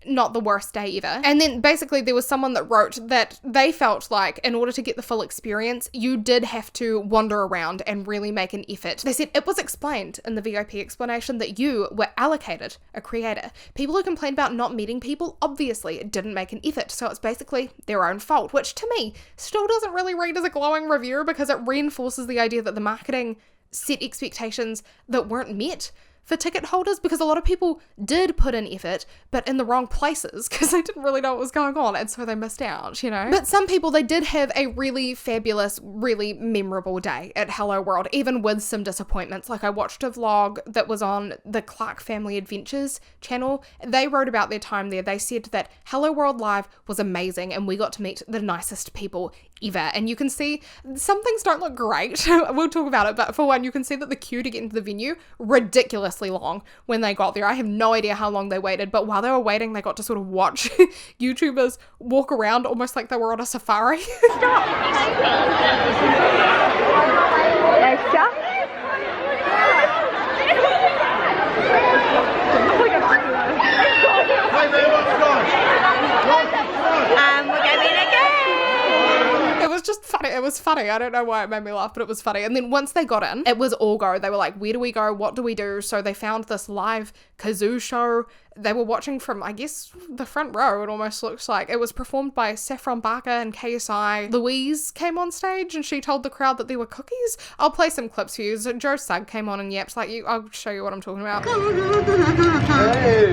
not the worst day ever. And then basically there was someone that wrote that they felt like in order to get the full experience, you did have to wander around and really make an effort. They said it was explained in the VIP explanation that you were allocated a creator. People who complained about not meeting people obviously didn't make an effort, so it's basically their own fault, which to me still doesn't really read as a glowing review because it reinforces the idea that the marketing set expectations that weren't met for ticket holders, because a lot of people did put in effort, but in the wrong places because they didn't really know what was going on, and so they missed out, you know? But some people, they did have a really fabulous, really memorable day at HelloWorld, even with some disappointments. Like I watched a vlog that was on the Clark Family Adventures channel. They wrote about their time there. They said that HelloWorld Live was amazing and we got to meet the nicest people ever. And you can see some things don't look great. We'll talk about it, but for one, you can see that the queue to get into the venue, ridiculously long when they got there. I have no idea how long they waited, but while they were waiting, they got to sort of watch YouTubers walk around almost like they were on a safari. We're going again. It was just funny. It was funny. I don't know why it made me laugh, but it was funny. And then once they got in, it was all go. They were like, where do we go? What do we do? So they found this live kazoo show. They were watching from, I guess, the front row, it almost looks like. It was performed by Saffron Barker and KSI. Louise came on stage and she told the crowd that there were cookies. I'll play some clips for you. Joe Sugg came on and yapped like you. I'll show you what I'm talking about. Hey.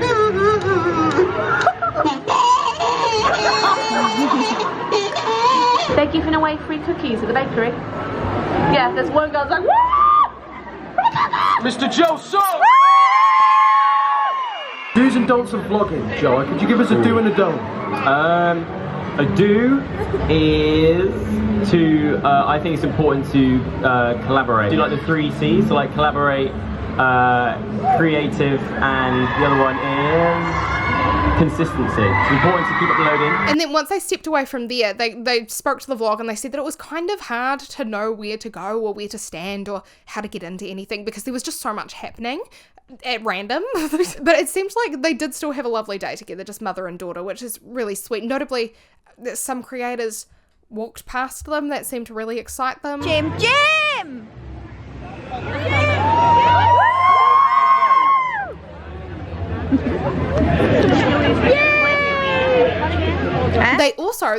They're giving away free cookies at the bakery. Yeah, there's one girl's like, woo! Mr. Joe Sugg! Do's and don'ts of vlogging, Joe. Could you give us a do and a don't? A do is to, I think it's important to collaborate. Do like the 3 C's, so like collaborate, creative, and the other one is consistency. It's important to keep uploading. And then once they stepped away from there, they spoke to the vlog and they said that it was kind of hard to know where to go or where to stand or how to get into anything because there was just so much happening at random. But it seems like they did still have a lovely day together, just mother and daughter, which is really sweet. Notably, that some creators walked past them that seemed to really excite them. Jim!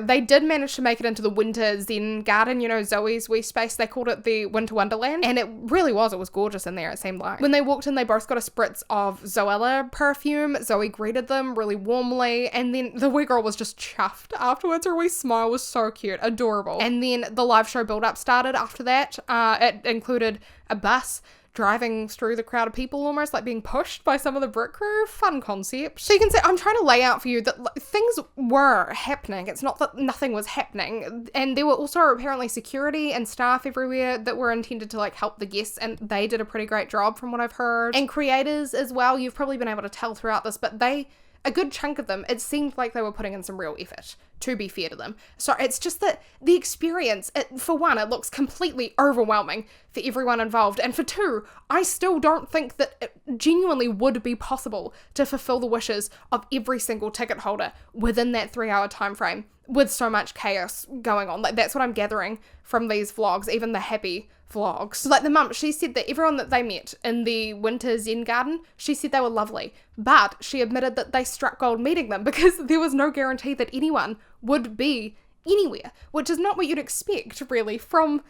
They did manage to make it into the winter zen garden, you know, Zoe's wee space. They called it the Winter Wonderland, and it really was. It was gorgeous in there, it seemed like. When they walked in, they both got a spritz of Zoella perfume. Zoe greeted them really warmly, and then the wee girl was just chuffed afterwards. Her wee smile was so cute, adorable. And then the live show build-up started after that. It included a bus driving through the crowd of people, almost like being pushed by some of the brick crew. Fun concept. So you can see, I'm trying to lay out for you that things were happening. It's not that nothing was happening. And there were also apparently security and staff everywhere that were intended to like help the guests, and they did a pretty great job from what I've heard. And creators as well, you've probably been able to tell throughout this, but a good chunk of them, it seemed like they were putting in some real effort, to be fair to them. So it's just that the experience, for one, it looks completely overwhelming for everyone involved. And for two, I still don't think that it genuinely would be possible to fulfill the wishes of every single ticket holder within that 3-hour time frame with so much chaos going on. Like, that's what I'm gathering from these vlogs, even the happy vlogs. So like the mum, she said that everyone that they met in the winter zen garden, she said they were lovely, but she admitted that they struck gold meeting them because there was no guarantee that anyone would be anywhere, which is not what you'd expect really from,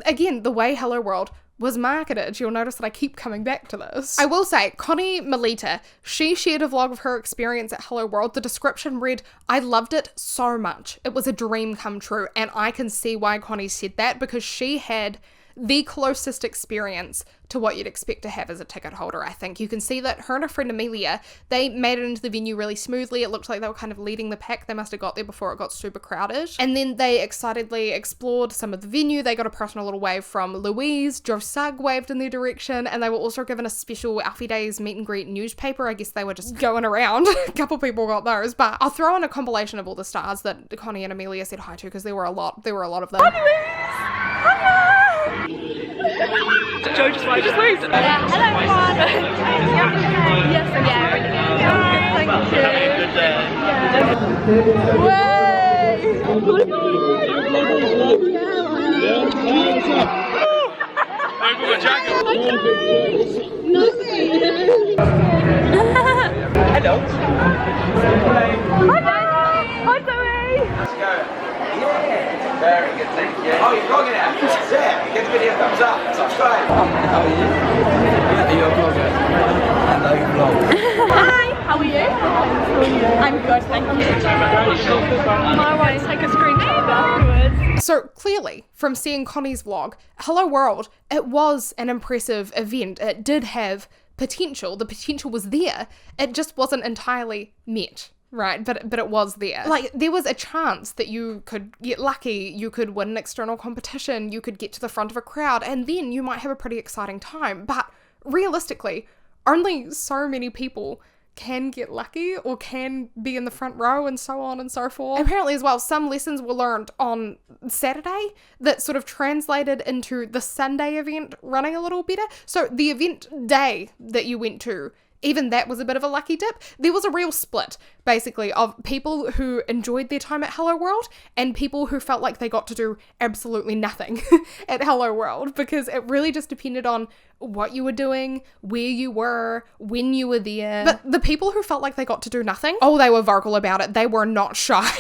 again, the way HelloWorld was marketed. You'll notice that I keep coming back to this. I will say, Connie Melita, she shared a vlog of her experience at HelloWorld. The description read, "I loved it so much. It was a dream come true." And I can see why Connie said that, because she had the closest experience to what you'd expect to have as a ticket holder, I think. You can see that her and her friend Amelia, they made it into the venue really smoothly. It looked like they were kind of leading the pack. They must have got there before it got super crowded. And then they excitedly explored some of the venue. They got a personal little wave from Louise. Joe Sugg waved in their direction, and they were also given a special Alfie Days meet and greet newspaper. I guess they were just going around. A couple people got those, but I'll throw in a compilation of all the stars that Connie and Amelia said hi to, because there were a lot of them. Joe just waved. Yeah, hello everyone. Yes, yeah, really good. Hello. Hi Zoe. Let's go. Yeah. Very good, thank you. Oh, you're vlogging now? Yeah. Give the video a thumbs up. Subscribe. How are you? Yeah, you're a vlogger. Hello, vlog. Hi, how are you? I'm good, thank you. I want to take a screenshot afterwards. So clearly, from seeing Connie's vlog, HelloWorld, it was an impressive event. It did have potential. The potential was there. It just wasn't entirely met. Right, but it was there. Like, there was a chance that you could get lucky, you could win an external competition, you could get to the front of a crowd, and then you might have a pretty exciting time. But realistically, only so many people can get lucky or can be in the front row, and so on and so forth. Apparently as well, some lessons were learned on Saturday that sort of translated into the Sunday event running a little better. So the event day that you went to, even that was a bit of a lucky dip. There was a real split, basically, of people who enjoyed their time at HelloWorld and people who felt like they got to do absolutely nothing at HelloWorld, because it really just depended on what you were doing, where you were, when you were there. But the people who felt like they got to do nothing, oh, they were vocal about it. They were not shy.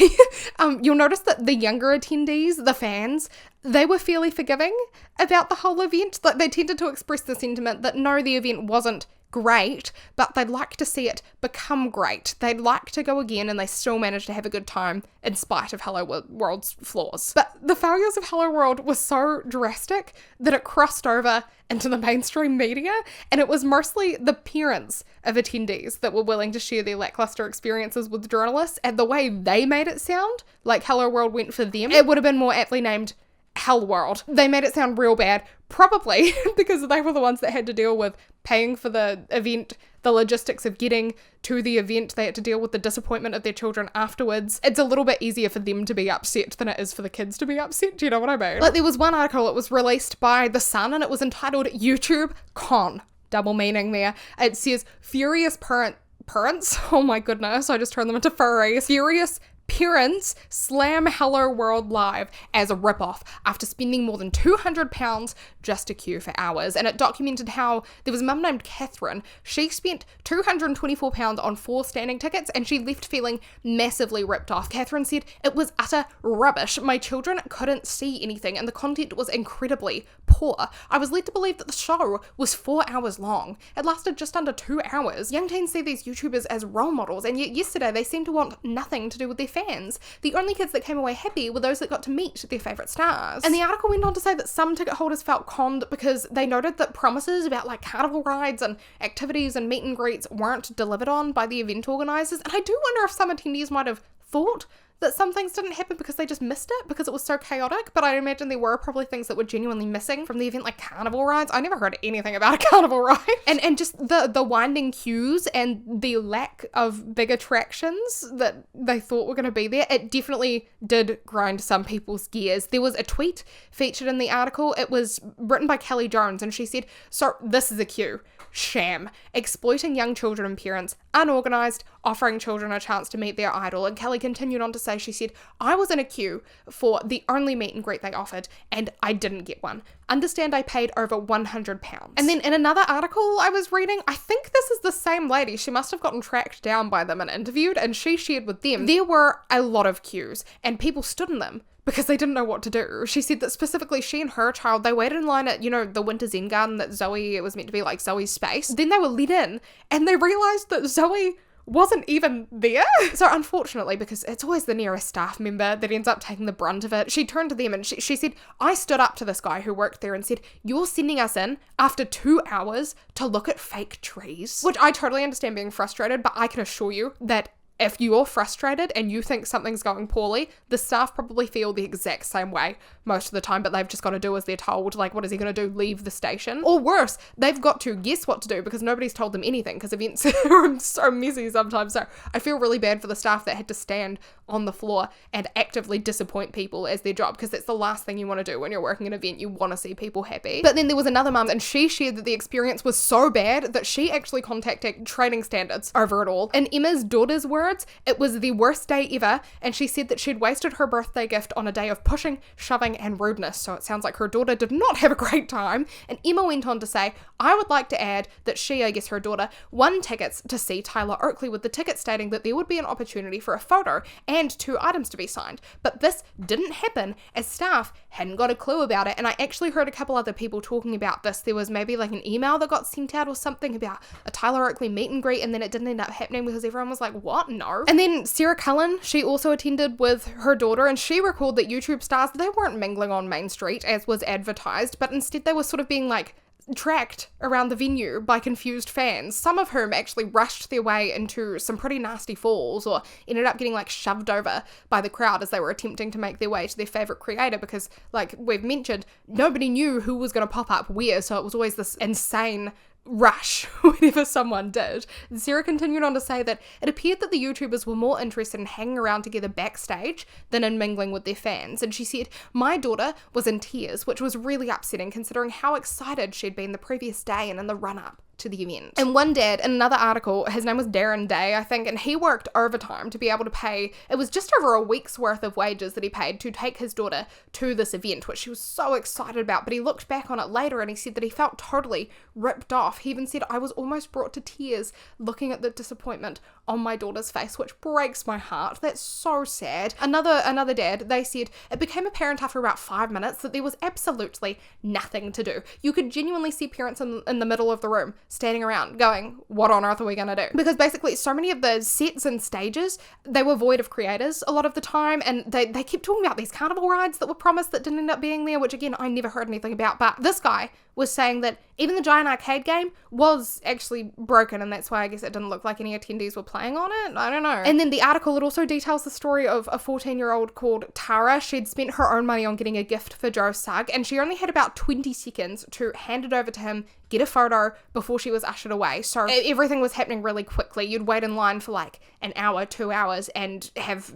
You'll notice that the younger attendees, the fans, they were fairly forgiving about the whole event. Like, they tended to express the sentiment that no, the event wasn't great, but they'd like to see it become great. They'd like to go again, and they still managed to have a good time in spite of HelloWorld's flaws. But the failures of HelloWorld were so drastic that it crossed over into the mainstream media, and it was mostly the parents of attendees that were willing to share their lackluster experiences with journalists, and the way they made it sound like HelloWorld went for them, it would have been more aptly named HelloWorld. They made it sound real bad, probably because they were the ones that had to deal with paying for the event, the logistics of getting to the event. They had to deal with the disappointment of their children afterwards. It's a little bit easier for them to be upset than it is for the kids to be upset. Do you know what I mean? Like, there was one article, it was released by The Sun, and it was entitled YouTube Con. Double meaning there. It says, furious parents, oh my goodness, I just turned them into furries. Furious parents slam HelloWorld live as a ripoff after spending more than £200 just to queue for hours. And it documented how there was a mum named Catherine. She spent £224 on 4 standing tickets and she left feeling massively ripped off. Catherine said, "It was utter rubbish. My children couldn't see anything and the content was incredibly poor. I was led to believe that the show was 4 hours long. It lasted just under 2 hours. Young teens see these YouTubers as role models, and yet yesterday they seemed to want nothing to do with their fans. The only kids that came away happy were those that got to meet their favourite stars." And the article went on to say that some ticket holders felt conned because they noted that promises about like carnival rides and activities and meet and greets weren't delivered on by the event organisers. And I do wonder if some attendees might have thought that some things didn't happen because they just missed it because it was so chaotic, but I imagine there were probably things that were genuinely missing from the event, like carnival rides. I never heard anything about a carnival ride. And just the winding queues and the lack of big attractions that they thought were going to be there, it definitely did grind some people's gears. There was a tweet featured in the article. It was written by Kelly Jones, and she said, "So this is a queue. Sham. Exploiting young children and parents. Unorganised. Offering children a chance to meet their idol." And Kelly continued on to say, she said, "I was in a queue for the only meet and greet they offered, and I didn't get one. Understand I paid over £100. And then in another article I was reading, I think this is the same lady, she must have gotten tracked down by them and interviewed, and she shared with them, there were a lot of queues, and people stood in them because they didn't know what to do. She said that specifically she and her child, they waited in line at, you know, the Winter Zen Garden that Zoe, it was meant to be like Zoe's space. Then they were let in, and they realised that Zoe wasn't even there. So unfortunately, because it's always the nearest staff member that ends up taking the brunt of it, she turned to them and she said, "I stood up to this guy who worked there and said, 'You're sending us in after 2 hours to look at fake trees.'" Which I totally understand being frustrated, but I can assure you that if you're frustrated and you think something's going poorly, the staff probably feel the exact same way most of the time, but they've just got to do as they're told. Like, what is he going to do? Leave the station? Or worse, they've got to guess what to do because nobody's told them anything, because events are so messy sometimes. So I feel really bad for the staff that had to stand on the floor and actively disappoint people as their job, because that's the last thing you want to do when you're working an event. You want to see people happy. But then there was another mum, and she shared that the experience was so bad that she actually contacted training standards over it all. In Emma's daughter's words, it was the worst day ever, and she said that she'd wasted her birthday gift on a day of pushing, shoving, and rudeness. So it sounds like her daughter did not have a great time. And Emma went on to say, "I would like to add that she," I guess her daughter, "won tickets to see Tyler Oakley, with the ticket stating that there would be an opportunity for a photo and 2 items to be signed. But this didn't happen as staff hadn't got a clue about it." And I actually heard a couple other people talking about this. There was maybe like an email that got sent out or something about a Tyler Oakley meet and greet, and then it didn't end up happening because everyone was like, "What? No." And then Sarah Cullen, she also attended with her daughter, and she recalled that YouTube stars, they weren't mingling on Main Street as was advertised, but instead they were sort of being like tracked around the venue by confused fans, some of whom actually rushed their way into some pretty nasty falls or ended up getting like shoved over by the crowd as they were attempting to make their way to their favourite creator, because like we've mentioned, nobody knew who was going to pop up where, so it was always this insane rush whenever someone did. And Sarah continued on to say that it appeared that the YouTubers were more interested in hanging around together backstage than in mingling with their fans. And she said, "My daughter was in tears, which was really upsetting considering how excited she'd been the previous day and in the run-up to the event." And one dad, in another article, his name was Darren Day, I think, and he worked overtime to be able to pay, it was just over a week's worth of wages that he paid to take his daughter to this event, which she was so excited about. But he looked back on it later and he said that he felt totally ripped off. He even said, "I was almost brought to tears looking at the disappointment on my daughter's face," which breaks my heart. That's so sad. Another dad, they said, "It became apparent after about 5 minutes that there was absolutely nothing to do. You could genuinely see parents in the middle of the room standing around going, what on earth are we gonna do?" Because basically so many of the sets and stages, they were void of creators a lot of the time, and they kept talking about these carnival rides that were promised that didn't end up being there, which again, I never heard anything about. But this guy was saying that even the giant arcade game was actually broken, and that's why I guess it didn't look like any attendees were playing on it. I don't know. And then the article, it also details the story of a 14-year-old called Tara. She'd spent her own money on getting a gift for Joe Sugg, and she only had about 20 seconds to hand it over to him, get a photo before she was ushered away. So everything was happening really quickly. You'd wait in line for like an hour, 2 hours, and have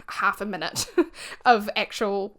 half a minute of actual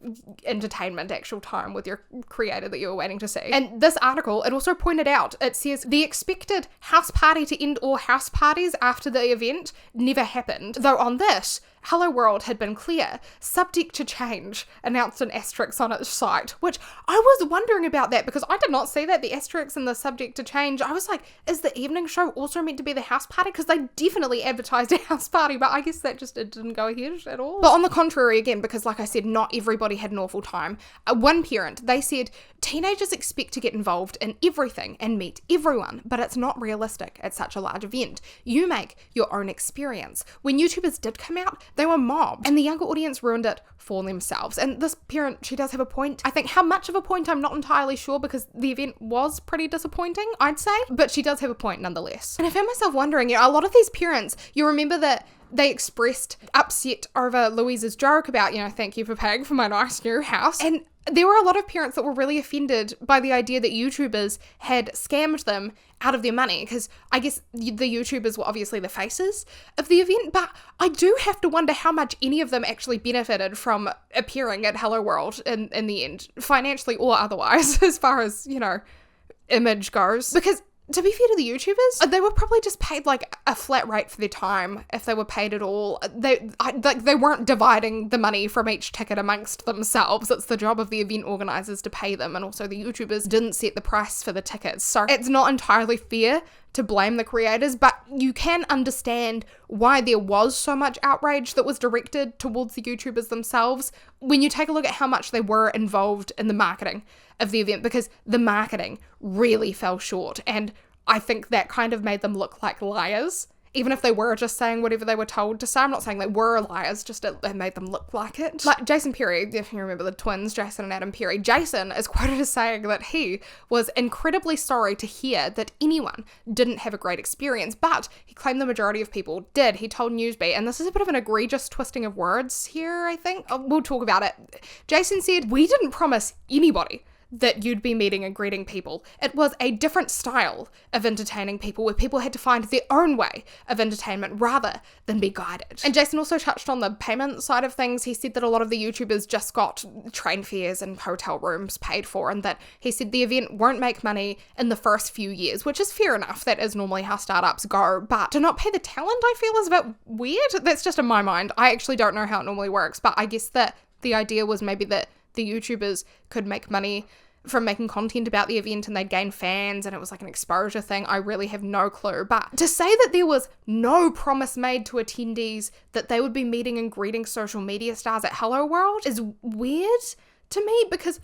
entertainment, actual time with your creator that you were waiting to see. And this article, it also pointed out, it says the expected house party to end all house parties after the event never happened. Though on this, HelloWorld had been clear, subject to change, announced an asterisk on its site, which I was wondering about that because I did not see that, the asterisk and the subject to change. I was like, is the evening show also meant to be the house party? Because they definitely advertised a house party, but I guess that just it didn't go ahead at all. But on the contrary, again, because like I said, not everybody had an awful time. One parent, they said, teenagers expect to get involved in everything and meet everyone, but it's not realistic at such a large event. You make your own experience. When YouTubers did come out, they were mobbed, and the younger audience ruined it for themselves. And this parent, she does have a point. I think how much of a point, I'm not entirely sure, because the event was pretty disappointing, I'd say, but she does have a point nonetheless. And I found myself wondering, a lot of these parents, you remember that they expressed upset over Louise's joke about, thank you for paying for my nice new house. And there were a lot of parents that were really offended by the idea that YouTubers had scammed them out of their money, because I guess the YouTubers were obviously the faces of the event, but I do have to wonder how much any of them actually benefited from appearing at HelloWorld in the end, financially or otherwise, as far as, image goes. Because to be fair to the YouTubers, they were probably just paid like a flat rate for their time, if they were paid at all. They weren't dividing the money from each ticket amongst themselves. It's the job of the event organizers to pay them, and also the YouTubers didn't set the price for the tickets. So it's not entirely fair to blame the creators, but you can understand why there was so much outrage that was directed towards the YouTubers themselves when you take a look at how much they were involved in the marketing of the event, because the marketing really fell short, and I think that kind of made them look like liars. Even if they were just saying whatever they were told to say. I'm not saying they were liars, just it made them look like it. Like Jason Perry, if you remember the twins, Jason and Adam Perry, Jason is quoted as saying that he was incredibly sorry to hear that anyone didn't have a great experience, but he claimed the majority of people did. He told Newsbeat, and this is a bit of an egregious twisting of words here, I think. We'll talk about it. Jason said, "We didn't promise anybody that you'd be meeting and greeting people. It was a different style of entertaining people, where people had to find their own way of entertainment rather than be guided." And Jason also touched on the payment side of things. He said that a lot of the YouTubers just got train fares and hotel rooms paid for, and that he said the event won't make money in the first few years, which is fair enough. That is normally how startups go, but to not pay the talent, I feel, is a bit weird. That's just in my mind. I actually don't know how it normally works, but I guess that the idea was maybe that the YouTubers could make money from making content about the event and they'd gain fans and it was like an exposure thing. I really have no clue. But to say that there was no promise made to attendees that they would be meeting and greeting social media stars at HelloWorld is weird to me, because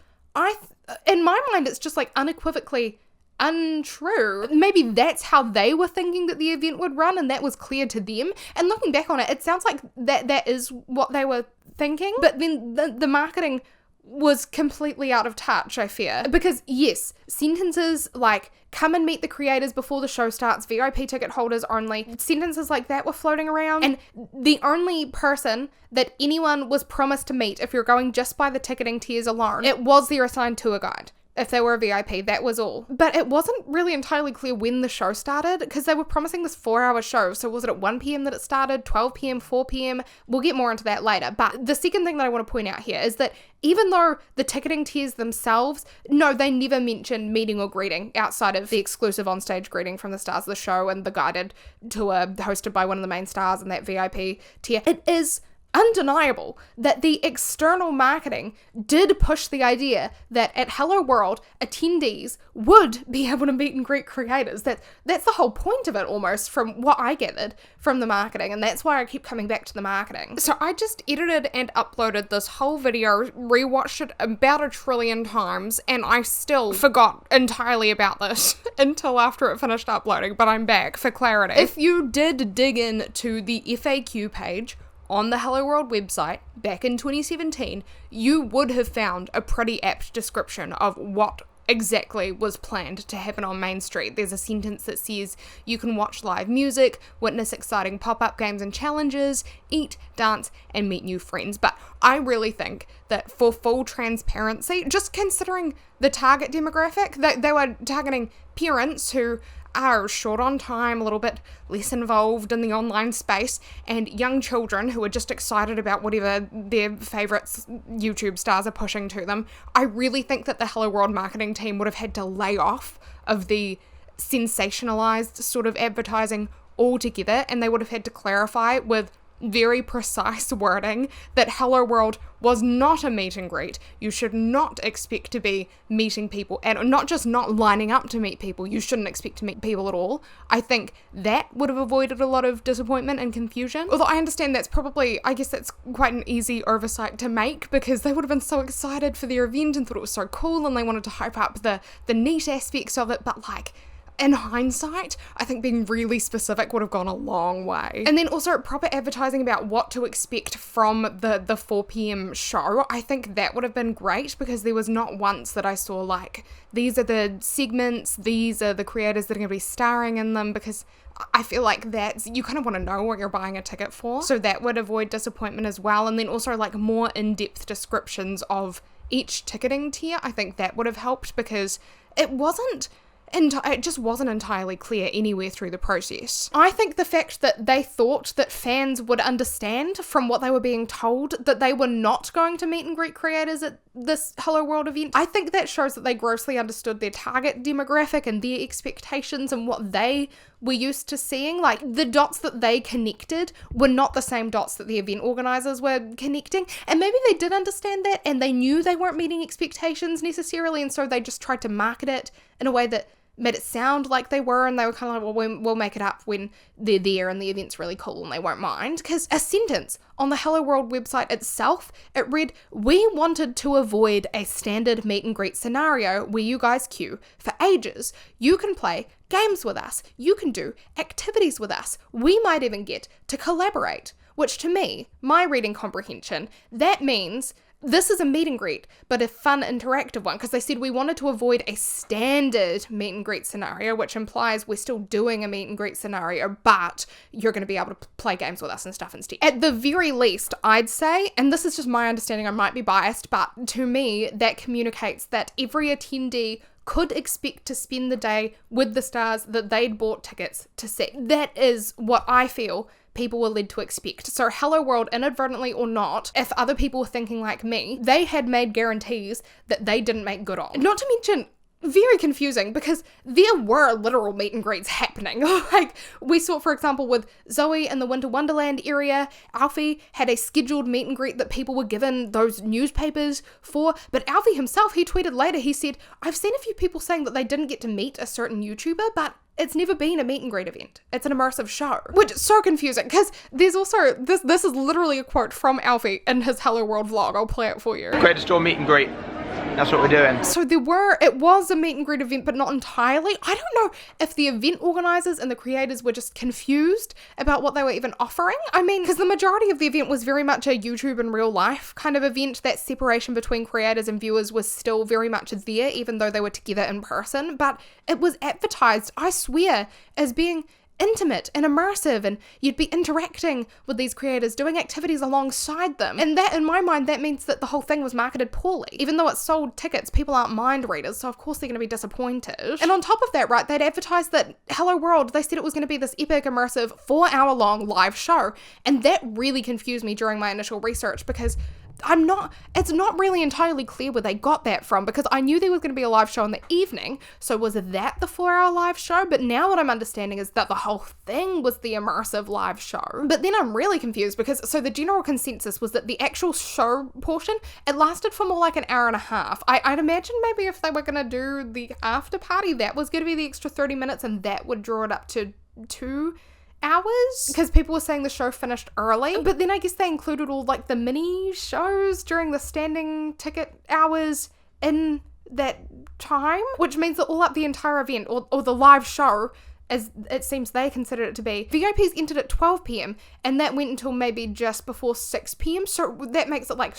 in my mind, it's just like unequivocally untrue. Maybe that's how they were thinking that the event would run, and that was clear to them. And looking back on it, it sounds like that is what they were thinking. But then the marketing was completely out of touch, I fear. Because yes, sentences like "come and meet the creators before the show starts, VIP ticket holders only," sentences like that were floating around, and the only person that anyone was promised to meet, if you're going just by the ticketing tiers alone, it was their assigned tour guide. If they were a VIP, that was all. But it wasn't really entirely clear when the show started, because they were promising this 4-hour show. So was it at 1 p.m. that it started, 12 p.m., 4 p.m? We'll get more into that later. But the second thing that I want to point out here is that even though the ticketing tiers themselves, no, they never mention meeting or greeting outside of the exclusive onstage greeting from the stars of the show and the guided tour hosted by one of the main stars and that VIP tier. It is undeniable that the external marketing did push the idea that at HelloWorld, attendees would be able to meet and greet creators. That's the whole point of it, almost, from what I gathered from the marketing, and that's why I keep coming back to the marketing. So I just edited and uploaded this whole video, rewatched it about 1 trillion times, and I still forgot entirely about this until after it finished uploading, but I'm back for clarity. If you did dig in to the FAQ page on the HelloWorld website back in 2017, you would have found a pretty apt description of what exactly was planned to happen on Main Street. There's a sentence that says you can watch live music, witness exciting pop-up games and challenges, eat, dance, and meet new friends. But I really think that for full transparency, just considering the target demographic, that they were targeting parents who are short on time, a little bit less involved in the online space, and young children who are just excited about whatever their favourites YouTube stars are pushing to them. I really think that the HelloWorld marketing team would have had to lay off of the sensationalized sort of advertising altogether, and they would have had to clarify with very precise wording that HelloWorld was not a meet and greet. You should not expect to be meeting people, and not just not lining up to meet people, you shouldn't expect to meet people at all. I think that would have avoided a lot of disappointment and confusion. Although I understand that's probably, I guess that's quite an easy oversight to make, because they would have been so excited for their event and thought it was so cool and they wanted to hype up the neat aspects of it, but like, in hindsight, I think being really specific would have gone a long way. And then also proper advertising about what to expect from the 4 p.m. show. I think that would have been great, because there was not once that I saw like, these are the segments, these are the creators that are going to be starring in them, because I feel like that's, you kind of want to know what you're buying a ticket for. So that would avoid disappointment as well. And then also like more in-depth descriptions of each ticketing tier. I think that would have helped, because it just wasn't entirely clear anywhere through the process. I think the fact that they thought that fans would understand from what they were being told that they were not going to meet and greet creators at this HelloWorld event, I think that shows that they grossly understood their target demographic and their expectations and what they were used to seeing. Like, the dots that they connected were not the same dots that the event organizers were connecting, and maybe they did understand that and they knew they weren't meeting expectations necessarily, and so they just tried to market it in a way that made it sound like they were, and they were kind of like, well, we'll make it up when they're there and the event's really cool and they won't mind. Because a sentence on the HelloWorld website itself, it read, "We wanted to avoid a standard meet and greet scenario where you guys queue for ages. You can play games with us. You can do activities with us. We might even get to collaborate." Which to me, my reading comprehension, that means this is a meet and greet, but a fun interactive one, because they said we wanted to avoid a standard meet and greet scenario, which implies we're still doing a meet and greet scenario, but you're going to be able to play games with us and stuff instead. At the very least, I'd say, and this is just my understanding, I might be biased, but to me, that communicates that every attendee could expect to spend the day with the stars that they'd bought tickets to see. That is what I feel people were led to expect. So HelloWorld, inadvertently or not, if other people were thinking like me, they had made guarantees that they didn't make good on. Not to mention, very confusing, because there were literal meet and greets happening. Like, we saw, for example, with Zoe in the Winter Wonderland area, Alfie had a scheduled meet and greet that people were given those newspapers for, but Alfie himself, he tweeted later, he said, "I've seen a few people saying that they didn't get to meet a certain YouTuber, but it's never been a meet and greet event. It's an immersive show." Which is so confusing, because there's also, this is literally a quote from Alfie in his HelloWorld vlog. I'll play it for you. Greatest store meet and greet. That's what we're doing. So it was a meet and greet event, but not entirely. I don't know if the event organizers and the creators were just confused about what they were even offering. I mean, because the majority of the event was very much a YouTube in real life kind of event. That separation between creators and viewers was still very much there, even though they were together in person. But it was advertised, I swear, as being intimate and immersive, and you'd be interacting with these creators, doing activities alongside them. And that, in my mind, that means that the whole thing was marketed poorly. Even though it sold tickets, people aren't mind readers, so of course they're going to be disappointed. And on top of that, right, they'd advertised that HelloWorld, they said it was going to be this epic, immersive, 4-hour-long live show, and that really confused me during my initial research, because it's not really entirely clear where they got that from, because I knew there was going to be a live show in the evening, so was that the 4-hour live show? But now what I'm understanding is that the whole thing was the immersive live show. But then I'm really confused, because so the general consensus was that the actual show portion, it lasted for more like an hour and a half. I'd imagine maybe if they were going to do the after party, that was going to be the extra 30 minutes, and that would draw it up to 2 hours, because people were saying the show finished early. But then I guess they included all like the mini shows during the standing ticket hours in that time, which means that all up the entire event, or the live show, as it seems they considered it to be, VIPs entered at 12 p.m. and that went until maybe just before 6 p.m. So that makes it like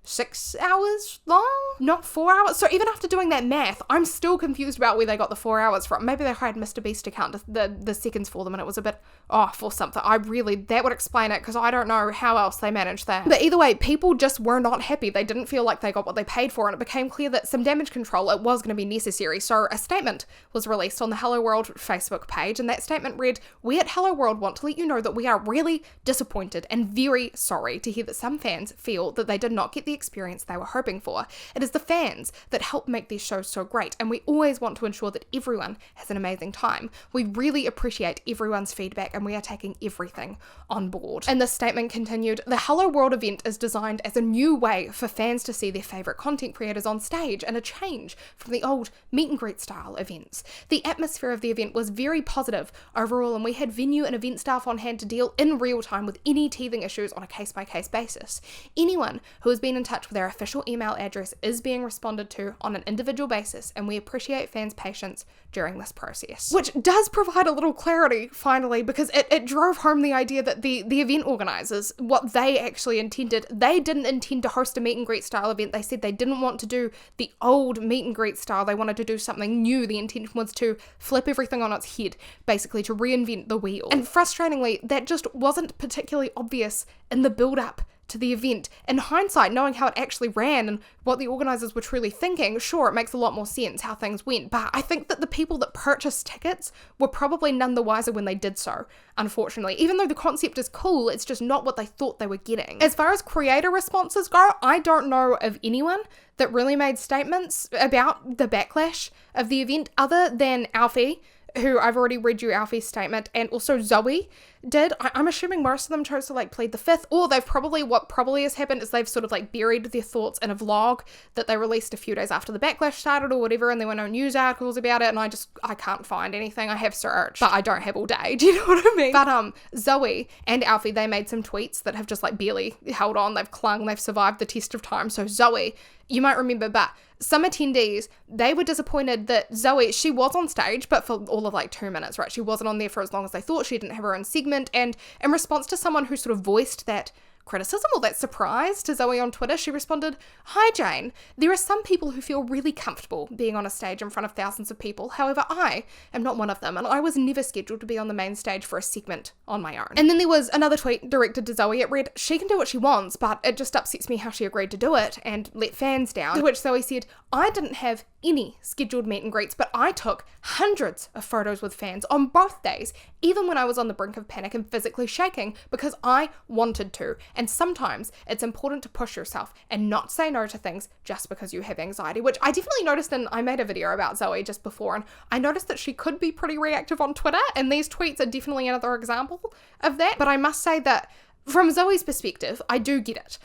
6 hours long, not 4 hours. So even after doing that math, I'm still confused about where they got the 4 hours from. Maybe they hired Mr. Beast to count the seconds for them and it was a bit off or something. That would explain it, because I don't know how else they managed that. But either way, people just were not happy. They didn't feel like they got what they paid for, and it became clear that some damage control, it was going to be necessary. So a statement was released on the HelloWorld Facebook page, and that statement read, "We at HelloWorld want to let you know that we are really disappointed and very sorry to hear that some fans feel that they did not get the experience they were hoping for. It is the fans that help make these shows so great, and we always want to ensure that everyone has an amazing time. We really appreciate everyone's feedback, and we are taking everything on board." And the statement continued, "The HelloWorld event is designed as a new way for fans to see their favourite content creators on stage, and a change from the old meet and greet style events. The atmosphere of the event was very positive overall, and we had venue and event staff on hand to deal in real time with any teething issues on a case-by-case basis. Anyone who has been in touch with our official email address is being responded to on an individual basis, and we appreciate fans' patience during this process." Which does provide a little clarity, finally, because it drove home the idea that the event organisers, what they actually intended, they didn't intend to host a meet and greet style event. They said they didn't want to do the old meet and greet style. They wanted to do something new. The intention was to flip everything on its head, basically to reinvent the wheel. And frustratingly, that just wasn't particularly obvious in the build-up to the event. In hindsight, knowing how it actually ran and what the organisers were truly thinking, sure, it makes a lot more sense how things went, but I think that the people that purchased tickets were probably none the wiser when they did so, unfortunately. Even though the concept is cool, it's just not what they thought they were getting. As far as creator responses go, I don't know of anyone that really made statements about the backlash of the event other than Alfie, who I've already read you Alfie's statement, and also Zoe did. I'm assuming most of them chose to plead the fifth, or what probably has happened is they've sort of buried their thoughts in a vlog that they released a few days after the backlash started or whatever, and there were no news articles about it, and I can't find anything. I have searched, but I don't have all day. Do you know what I mean? But Zoe and Alfie, they made some tweets that have just barely held on. They've clung, they've survived the test of time. So Zoe, you might remember, but some attendees, they were disappointed that Zoe, she was on stage, but for all of 2 minutes, right? She wasn't on there for as long as they thought. She didn't have her own segment. And in response to someone who sort of voiced that criticism or that surprise to Zoe on Twitter, she responded, "Hi Jane, there are some people who feel really comfortable being on a stage in front of thousands of people. However, I am not one of them, and I was never scheduled to be on the main stage for a segment on my own." And then there was another tweet directed to Zoe. It read, "She can do what she wants, but it just upsets me how she agreed to do it and let fans down." To which Zoe said, "I didn't have any scheduled meet and greets, but I took hundreds of photos with fans on both days, even when I was on the brink of panic and physically shaking, because I wanted to. And sometimes it's important to push yourself and not say no to things just because you have anxiety," which I definitely noticed, and I made a video about Zoe just before, and I noticed that she could be pretty reactive on Twitter, and these tweets are definitely another example of that. But I must say that from Zoe's perspective, I do get it.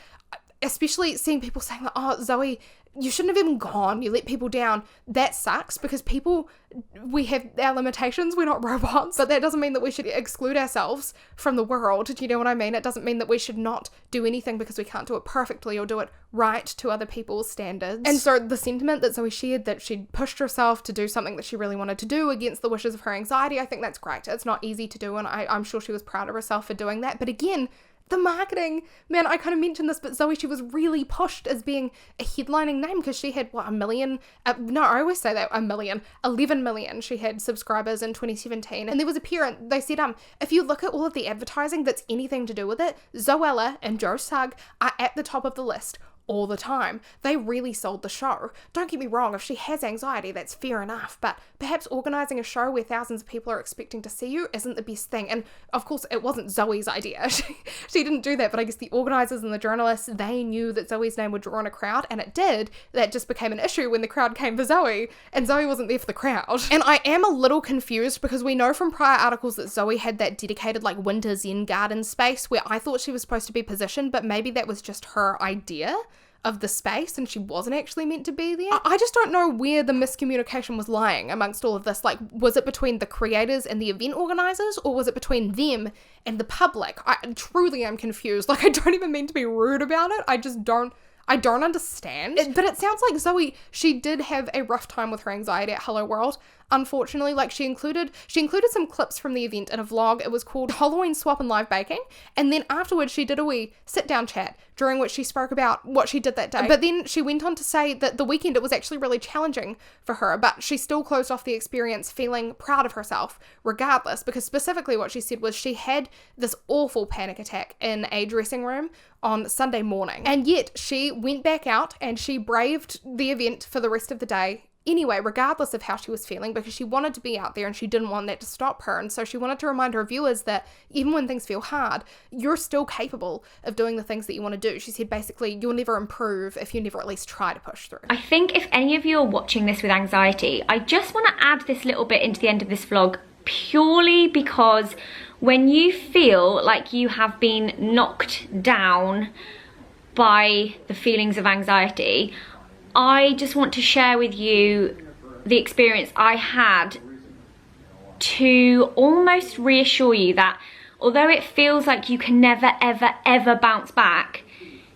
Especially seeing people saying "Oh, Zoe, you shouldn't have even gone, you let people down." That sucks, because we have our limitations, we're not robots, but that doesn't mean that we should exclude ourselves from the world. Do you know what I mean? It doesn't mean that we should not do anything because we can't do it perfectly or do it right to other people's standards. And so the sentiment that Zoe shared, that she'd pushed herself to do something that she really wanted to do against the wishes of her anxiety, I think that's great. It's not easy to do, and I'm sure she was proud of herself for doing that. But again, the marketing, man, I kind of mentioned this, but Zoe, she was really pushed as being a headlining name because she had, 1 million? No, I always say that, 1 million. 11 million she had subscribers in 2017. And there was a parent, they said, if you look at all of the advertising that's anything to do with it, Zoella and Joe Sugg are at the top of the list all the time. They really sold the show. Don't get me wrong, if she has anxiety, that's fair enough, but perhaps organising a show where thousands of people are expecting to see you isn't the best thing. And of course, it wasn't Zoe's idea. She didn't do that, but I guess the organisers and the journalists, they knew that Zoe's name would draw in a crowd, and it did. That just became an issue when the crowd came for Zoe, and Zoe wasn't there for the crowd. And I am a little confused because we know from prior articles that Zoe had that dedicated winter zen garden space where I thought she was supposed to be positioned, but maybe that was just her idea of the space and she wasn't actually meant to be there. I just don't know where the miscommunication was lying amongst all of this. Was it between the creators and the event organisers, or was it between them and the public? I truly am confused. I don't even mean to be rude about it. I don't understand. But it sounds like Zoe, she did have a rough time with her anxiety at HelloWorld. unfortunately. Like, she included some clips from the event in a vlog. It was called Halloween Swap and Live Baking, and then afterwards she did a wee sit-down chat during which she spoke about what she did that day. But then she went on to say that the weekend, it was actually really challenging for her, but she still closed off the experience feeling proud of herself regardless, because specifically what she said was she had this awful panic attack in a dressing room on Sunday morning, and yet she went back out and she braved the event for the rest of the day anyway, regardless of how she was feeling, because she wanted to be out there and she didn't want that to stop her. And so she wanted to remind her viewers that even when things feel hard, you're still capable of doing the things that you want to do. She said basically, you'll never improve if you never at least try to push through. I think if any of you are watching this with anxiety, I just want to add this little bit into the end of this vlog, purely because when you feel like you have been knocked down by the feelings of anxiety, I just want to share with you the experience I had to almost reassure you that although it feels like you can never, ever, ever bounce back,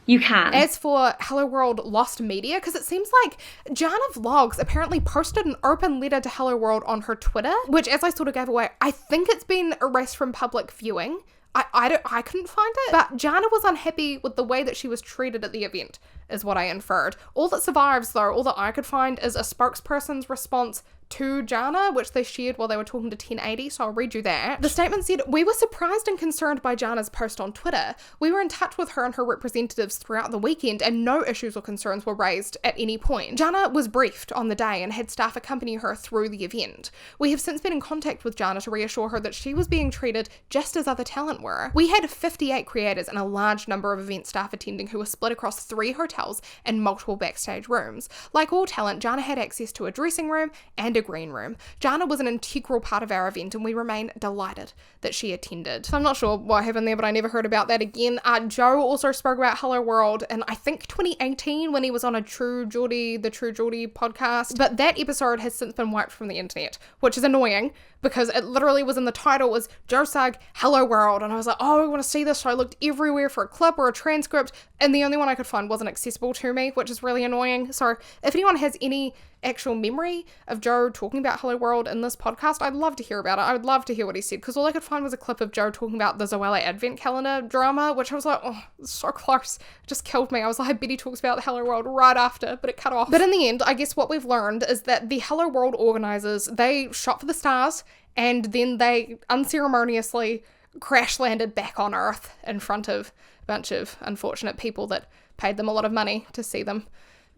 you can. As for HelloWorld lost media, because it seems like Jana Vlogs apparently posted an open letter to HelloWorld on her Twitter, which, as I sort of gave away, I think it's been erased from public viewing. I couldn't find it, but Jana was unhappy with the way that she was treated at the event, is what I inferred. All that survives, though, all that I could find, is a spokesperson's response to Jana, which they shared while they were talking to 1080, so I'll read you that. The statement said, "We were surprised and concerned by Jana's post on Twitter. We were in touch with her and her representatives throughout the weekend, and no issues or concerns were raised at any point. Jana was briefed on the day and had staff accompany her through the event. We have since been in contact with Jana to reassure her that she was being treated just as other talent were. We had 58 creators and a large number of event staff attending who were split across 3 hotels and multiple backstage rooms. Like all talent, Jana had access to a dressing room and a green room. Jana was an integral part of our event and we remain delighted that she attended." So I'm not sure what happened there, but I never heard about that again. Joe also spoke about HelloWorld in, I think, 2018 when he was on the True Geordie podcast, but that episode has since been wiped from the internet, which is annoying because it literally was in the title was Joe Sugg HelloWorld, and I was like, oh, I want to see this, so I looked everywhere for a clip or a transcript, and the only one I could find wasn't accessible to me, which is really annoying. So if anyone has any actual memory of Joe talking about HelloWorld in this podcast, I'd love to hear about it. I would love to hear what he said, because all I could find was a clip of Joe talking about the Zoella Advent Calendar drama, which I was like, oh, it's so close. It just killed me. I was like, I bet he talks about HelloWorld right after, but it cut off. But in the end, I guess what we've learned is that the HelloWorld organizers, they shot for the stars, and then they unceremoniously crash landed back on Earth in front of a bunch of unfortunate people that paid them a lot of money to see them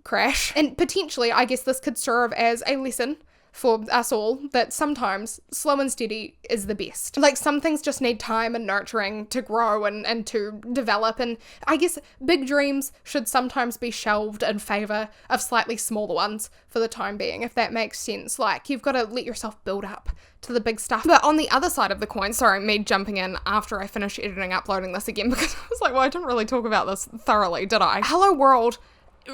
crash. And potentially, I guess this could serve as a lesson for us all that sometimes slow and steady is the best. Like, some things just need time and nurturing to grow and to develop, and I guess big dreams should sometimes be shelved in favour of slightly smaller ones for the time being, if that makes sense. Like, you've got to let yourself build up to the big stuff. But on the other side of the coin, sorry, me jumping in after I finished editing, uploading this again, because I was like, well, I didn't really talk about this thoroughly, did I? HelloWorld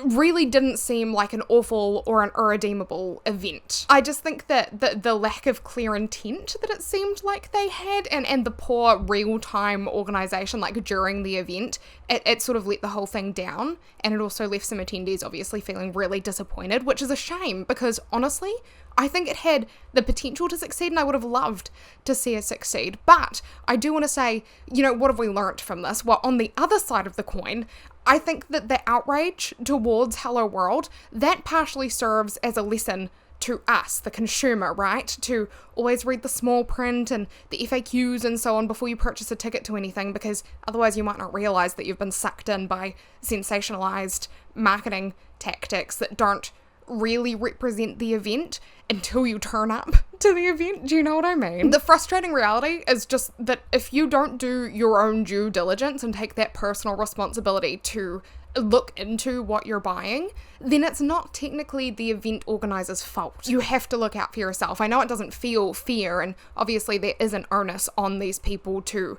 really didn't seem like an awful or an irredeemable event. I just think that the lack of clear intent that it seemed like they had, and the poor real-time organisation, like during the event, it sort of let the whole thing down, and it also left some attendees obviously feeling really disappointed, which is a shame, because honestly, I think it had the potential to succeed, and I would have loved to see it succeed. But I do want to say, you know, what have we learnt from this? Well, on the other side of the coin, I think that the outrage towards HelloWorld, that partially serves as a lesson to us, the consumer, right? To always read the small print and the FAQs and so on before you purchase a ticket to anything, because otherwise you might not realise that you've been sucked in by sensationalised marketing tactics that don't really represent the event until you turn up to the event. Do you know what I mean? The frustrating reality is just that if you don't do your own due diligence and take that personal responsibility to look into what you're buying, then it's not technically the event organizer's fault. You have to look out for yourself. I know it doesn't feel fair, and obviously there is an onus on these people to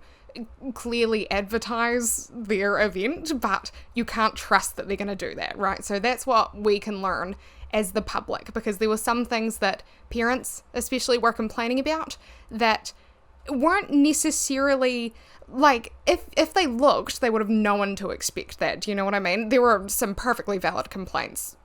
clearly advertise their event, but you can't trust that they're going to do that, right? So that's what we can learn as the public, because there were some things that parents especially were complaining about that weren't necessarily, like, if they looked, they would have known to expect that. Do you know what I mean? There were some perfectly valid complaints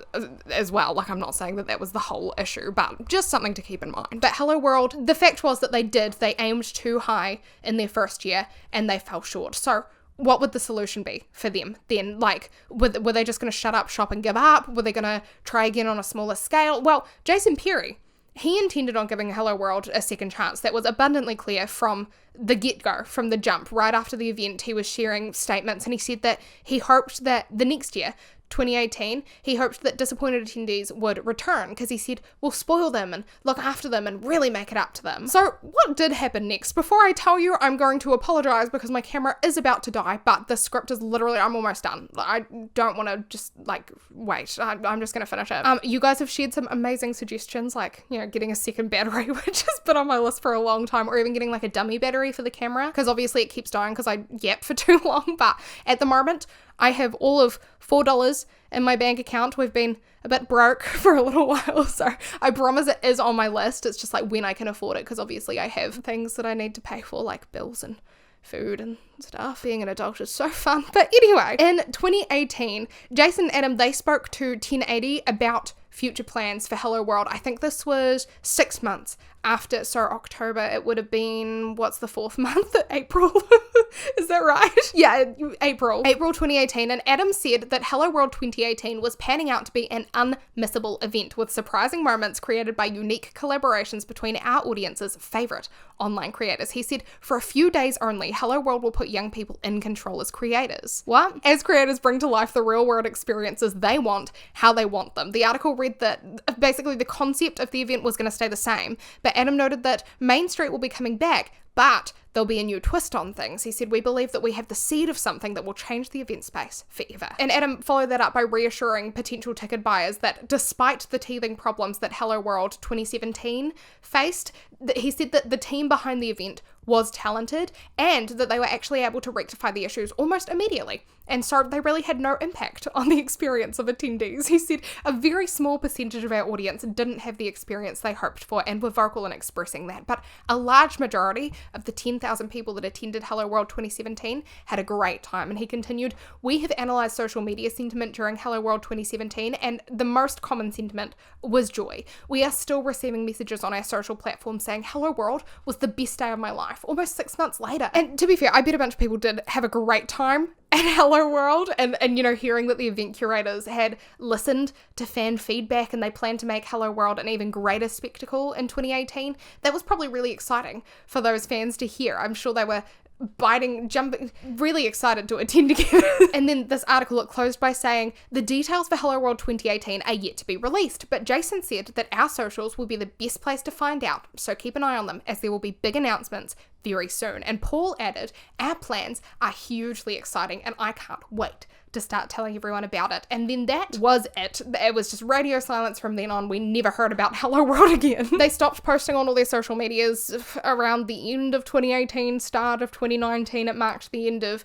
as well. Like, I'm not saying that was the whole issue, but just something to keep in mind. But HelloWorld, the fact was that they aimed too high in their first year and they fell short. So what would the solution be for them then? Like, were they just going to shut up shop and give up? Were they going to try again on a smaller scale? Well, Jason Perry, he intended on giving HelloWorld a second chance. That was abundantly clear from the get-go, from the jump. Right after the event, he was sharing statements, and he said that he hoped that the next year, 2018, he hoped that disappointed attendees would return, because he said, we'll spoil them and look after them and really make it up to them. So what did happen next? Before I tell you, I'm going to apologize because my camera is about to die, but the script is literally, I'm almost done. I don't want to just, like, wait. I'm just going to finish it. You guys have shared some amazing suggestions, like, you know, getting a second battery, which has been on my list for a long time, or even getting like a dummy battery for the camera, because obviously it keeps dying because I yap for too long. But at the moment, I have all of $4 in my bank account. We've been a bit broke for a little while, so I promise it is on my list. It's just like when I can afford it, because obviously I have things that I need to pay for, like bills and food and stuff. Being an adult is so fun. But anyway, in 2018, Jason and Adam, they spoke to 1080 about future plans for HelloWorld. I think this was 6 months after, so October, it would have been, what's the 4th month? April? Is that right? Yeah, April 2018, and Adam said that HelloWorld 2018 was panning out to be an unmissable event with surprising moments created by unique collaborations between our audience's favourite online creators. He said, for a few days only, HelloWorld will put young people in control as creators. What? As creators bring to life the real world experiences they want, how they want them. The article read that basically the concept of the event was going to stay the same, but Adam noted that Main Street will be coming back, but there'll be a new twist on things. He said, we believe that we have the seed of something that will change the event space forever. And Adam followed that up by reassuring potential ticket buyers that despite the teething problems that HelloWorld 2017 faced, he said that the team behind the event was talented and that they were actually able to rectify the issues almost immediately. And so they really had no impact on the experience of attendees. He said a very small percentage of our audience didn't have the experience they hoped for and were vocal in expressing that, but a large majority of the 10,000 people that attended HelloWorld 2017 had a great time. And he continued, we have analysed social media sentiment during HelloWorld 2017, and the most common sentiment was joy. We are still receiving messages on our social platforms saying HelloWorld was the best day of my life, almost 6 months later. And to be fair, I bet a bunch of people did have a great time at HelloWorld, and you know, hearing that the event curators had listened to fan feedback and they planned to make HelloWorld an even greater spectacle in 2018, that was probably really exciting for those fans to hear. I'm sure they were jumping, really excited to attend again. And then this article, it closed by saying, the details for HelloWorld 2018 are yet to be released, but Jason said that our socials will be the best place to find out, so keep an eye on them as there will be big announcements very soon. And Paul added, our plans are hugely exciting and I can't wait to start telling everyone about it. And then that was it. It was just radio silence from then on. We never heard about HelloWorld again. They stopped posting on all their social medias around the end of 2018, start of 2019. It marked the end of,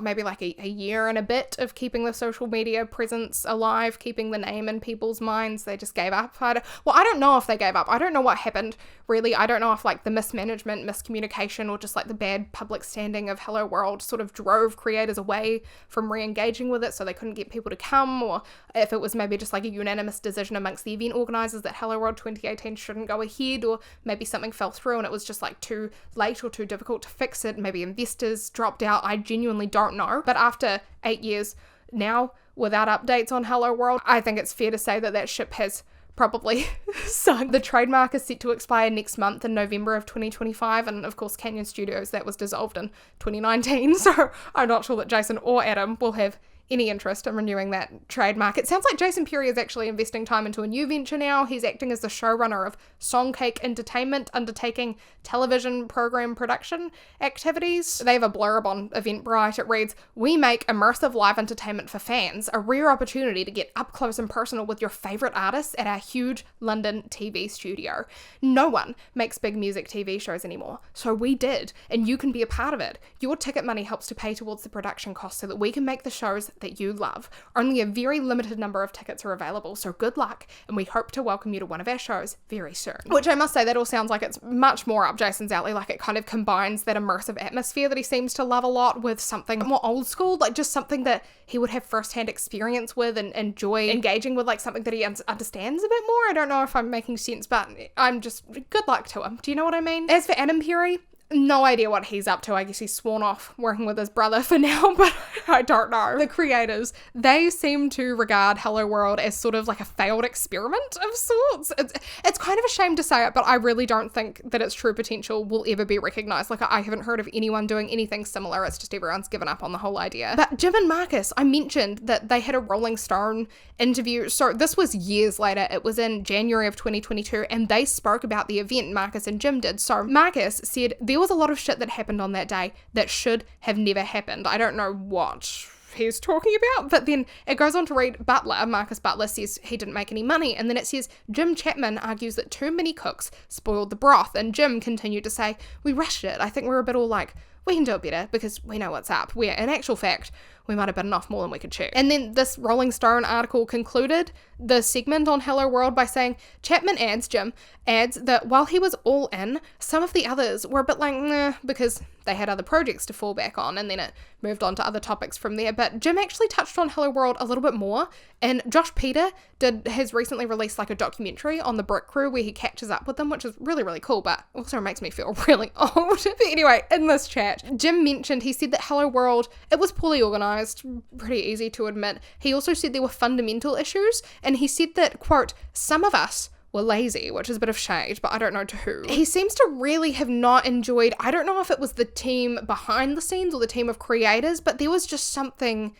maybe like a year and a bit of keeping the social media presence alive, keeping the name in people's minds. They just gave up. I don't know if they gave up. I don't know what happened, really. I don't know if like the mismanagement, miscommunication, or just like the bad public standing of HelloWorld sort of drove creators away from re-engaging with it so they couldn't get people to come, or if it was maybe just like a unanimous decision amongst the event organisers that HelloWorld 2018 shouldn't go ahead, or maybe something fell through and it was just like too late or too difficult to fix it. Maybe investors dropped out. I genuinely don't know. But after 8 years now without updates on HelloWorld, I think it's fair to say that ship has probably sunk. The trademark is set to expire next month in November of 2025, and of course Canyon Studios, that was dissolved in 2019, so I'm not sure that Jason or Adam will have any interest in renewing that trademark. It sounds like Jason Perry is actually investing time into a new venture now. He's acting as the showrunner of Songcake Entertainment, undertaking television program production activities. They have a blurb on Eventbrite. It reads, we make immersive live entertainment for fans, a rare opportunity to get up close and personal with your favourite artists at our huge London TV studio. No one makes big music TV shows anymore, so we did, and you can be a part of it. Your ticket money helps to pay towards the production costs so that we can make the shows that you love. Only a very limited number of tickets are available, so good luck, and we hope to welcome you to one of our shows very soon. Which I must say, that all sounds like it's much more up Jason's alley. Like, it kind of combines that immersive atmosphere that he seems to love a lot with something more old school, like just something that he would have first-hand experience with and enjoy engaging with, like something that he understands a bit more. I don't know if I'm making sense, but I'm just, good luck to him. Do you know what I mean? As for Adam Perry, no idea what he's up to. I guess he's sworn off working with his brother for now, but I don't know. The creators, they seem to regard HelloWorld as sort of like a failed experiment of sorts. It's kind of a shame to say it, but I really don't think that its true potential will ever be recognized. Like, I haven't heard of anyone doing anything similar. It's just everyone's given up on the whole idea. But Jim and Marcus, I mentioned that they had a Rolling Stone interview. So this was years later. It was in January of 2022, and they spoke about the event, Marcus and Jim did. So Marcus said there was a lot of shit that happened on that day that should have never happened. I don't know what he's talking about, but then it goes on to read Marcus Butler says he didn't make any money, and then it says Jim Chapman argues that too many cooks spoiled the broth, and Jim continued to say, we rushed it. I think we're a bit all like, we can do it better because we know what's up, where in actual fact we might have bitten off more than we could chew. And then this Rolling Stone article concluded the segment on HelloWorld by saying, Jim adds that while he was all in, some of the others were a bit like, nah, because they had other projects to fall back on, and then it moved on to other topics from there. But Jim actually touched on HelloWorld a little bit more, and Josh Peter has recently released like a documentary on the Brick Crew where he catches up with them, which is really, really cool, but also makes me feel really old. But anyway, in this chat, Jim mentioned, he said that HelloWorld, it was poorly organised, pretty easy to admit. He also said there were fundamental issues, and he said that, quote, some of us were lazy, which is a bit of shade, but I don't know to who. He seems to really have not enjoyed, I don't know if it was the team behind the scenes or the team of creators, but there was just something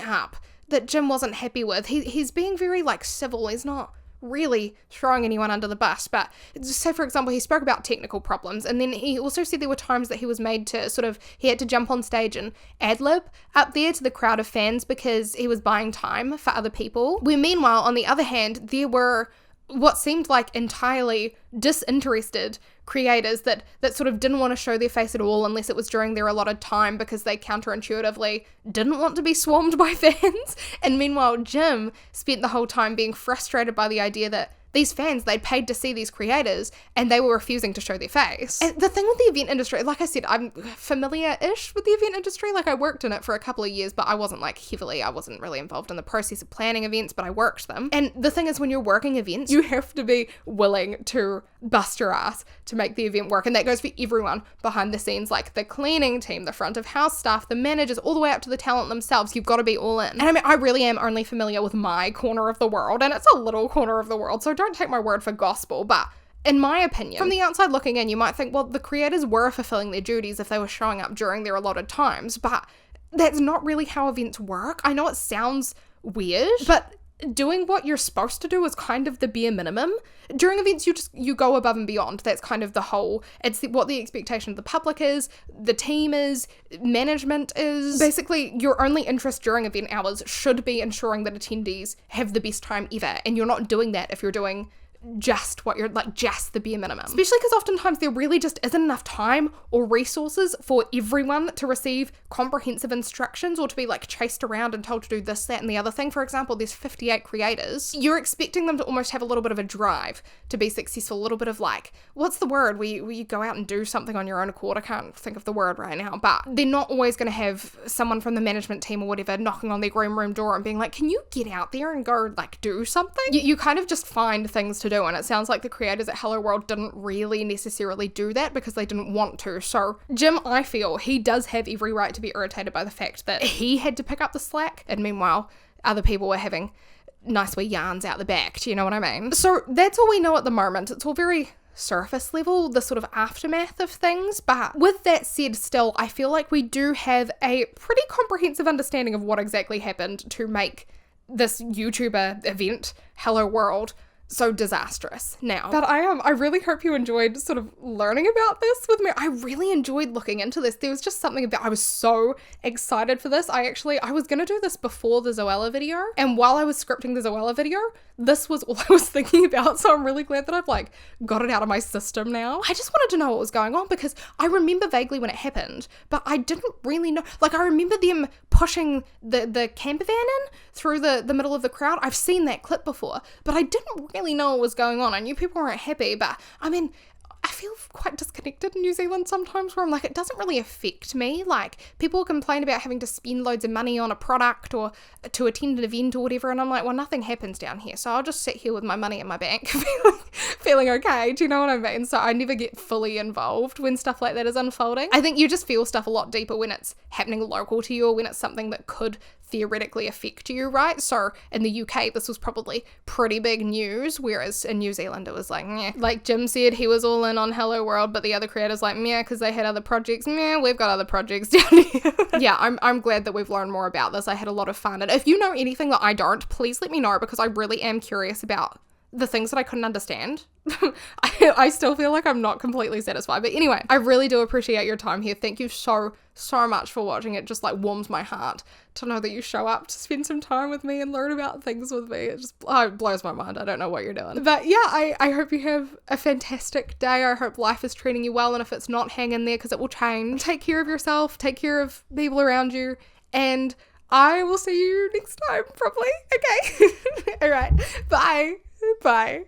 up that Jim wasn't happy with. He's being very like civil. He's not really throwing anyone under the bus, but say for example he spoke about technical problems, and then he also said there were times that he was made to he had to jump on stage and ad-lib up there to the crowd of fans because he was buying time for other people, where meanwhile on the other hand there were what seemed like entirely disinterested creators that sort of didn't want to show their face at all unless it was during their allotted time because they counterintuitively didn't want to be swarmed by fans. And meanwhile, Jim spent the whole time being frustrated by the idea that these fans, they'd paid to see these creators and they were refusing to show their face. And the thing with the event industry, like I said, I'm familiar-ish with the event industry. Like I worked in it for a couple of years, but I wasn't I wasn't really involved in the process of planning events, but I worked them. And the thing is, when you're working events, you have to be willing to bust your ass to make the event work. And that goes for everyone behind the scenes, like the cleaning team, the front of house staff, the managers, all the way up to the talent themselves. You've got to be all in. And I mean, I really am only familiar with my corner of the world, and it's a little corner of the world, so don't take my word for gospel, but in my opinion, from the outside looking in, you might think, well, the creators were fulfilling their duties if they were showing up during their allotted times, but that's not really how events work. I know it sounds weird, but doing what you're supposed to do is kind of the bare minimum. During events, you go above and beyond. That's kind of the whole, what the expectation of the public is, the team is, management is. Basically, your only interest during event hours should be ensuring that attendees have the best time ever, and you're not doing that if you're doing just the bare minimum. Especially because oftentimes there really just isn't enough time or resources for everyone to receive comprehensive instructions or to be like chased around and told to do this, that, and the other thing. For example, there's 58 creators. You're expecting them to almost have a little bit of a drive to be successful, a little bit of like, what's the word? Where you go out and do something on your own accord. I can't think of the word right now, but they're not always going to have someone from the management team or whatever knocking on their green room door and being like, can you get out there and go like do something? You kind of just find things to do. And it sounds like the creators at HelloWorld didn't really necessarily do that because they didn't want to. So Jim, I feel he does have every right to be irritated by the fact that he had to pick up the slack, and meanwhile other people were having nice wee yarns out the back. Do you know what I mean? So that's all we know at the moment. It's all very surface level, the sort of aftermath of things. But with that said, still, I feel like we do have a pretty comprehensive understanding of what exactly happened to make this YouTuber event, HelloWorld, so disastrous now. But I really hope you enjoyed sort of learning about this with me. I really enjoyed looking into this. There was just something about, I was so excited for this. I was going to do this before the Zoella video, and while I was scripting the Zoella video, this was all I was thinking about, so I'm really glad that I've like got it out of my system now. I just wanted to know what was going on because I remember vaguely when it happened, but I didn't really know. Like, I remember them pushing the camper van in through the middle of the crowd. I've seen that clip before, but I didn't really know what was going on. I knew people weren't happy, but I mean, I feel quite disconnected in New Zealand sometimes, where I'm like, it doesn't really affect me. Like, people complain about having to spend loads of money on a product or to attend an event or whatever, and I'm like, well, nothing happens down here, so I'll just sit here with my money in my bank feeling okay. Do you know what I mean? So I never get fully involved when stuff like that is unfolding. I think you just feel stuff a lot deeper when it's happening local to you, or when it's something that could theoretically affect you, right? So in the UK, this was probably pretty big news, whereas in New Zealand, it was like, meh. Like Jim said, he was all in on HelloWorld, but the other creators like, meh, because they had other projects. Meh, we've got other projects down here. Yeah, I'm glad that we've learned more about this. I had a lot of fun. And if you know anything that I don't, please let me know, because I really am curious about the things that I couldn't understand. I still feel like I'm not completely satisfied. But anyway, I really do appreciate your time here. Thank you so much for watching. It just like warms my heart to know that you show up to spend some time with me and learn about things with me. It just blows my mind. I don't know what you're doing. But yeah, I hope you have a fantastic day. I hope life is treating you well. And if it's not, hang in there, because it will change. Take care of yourself. Take care of people around you. And I will see you next time, probably. Okay. All right. Bye. Bye.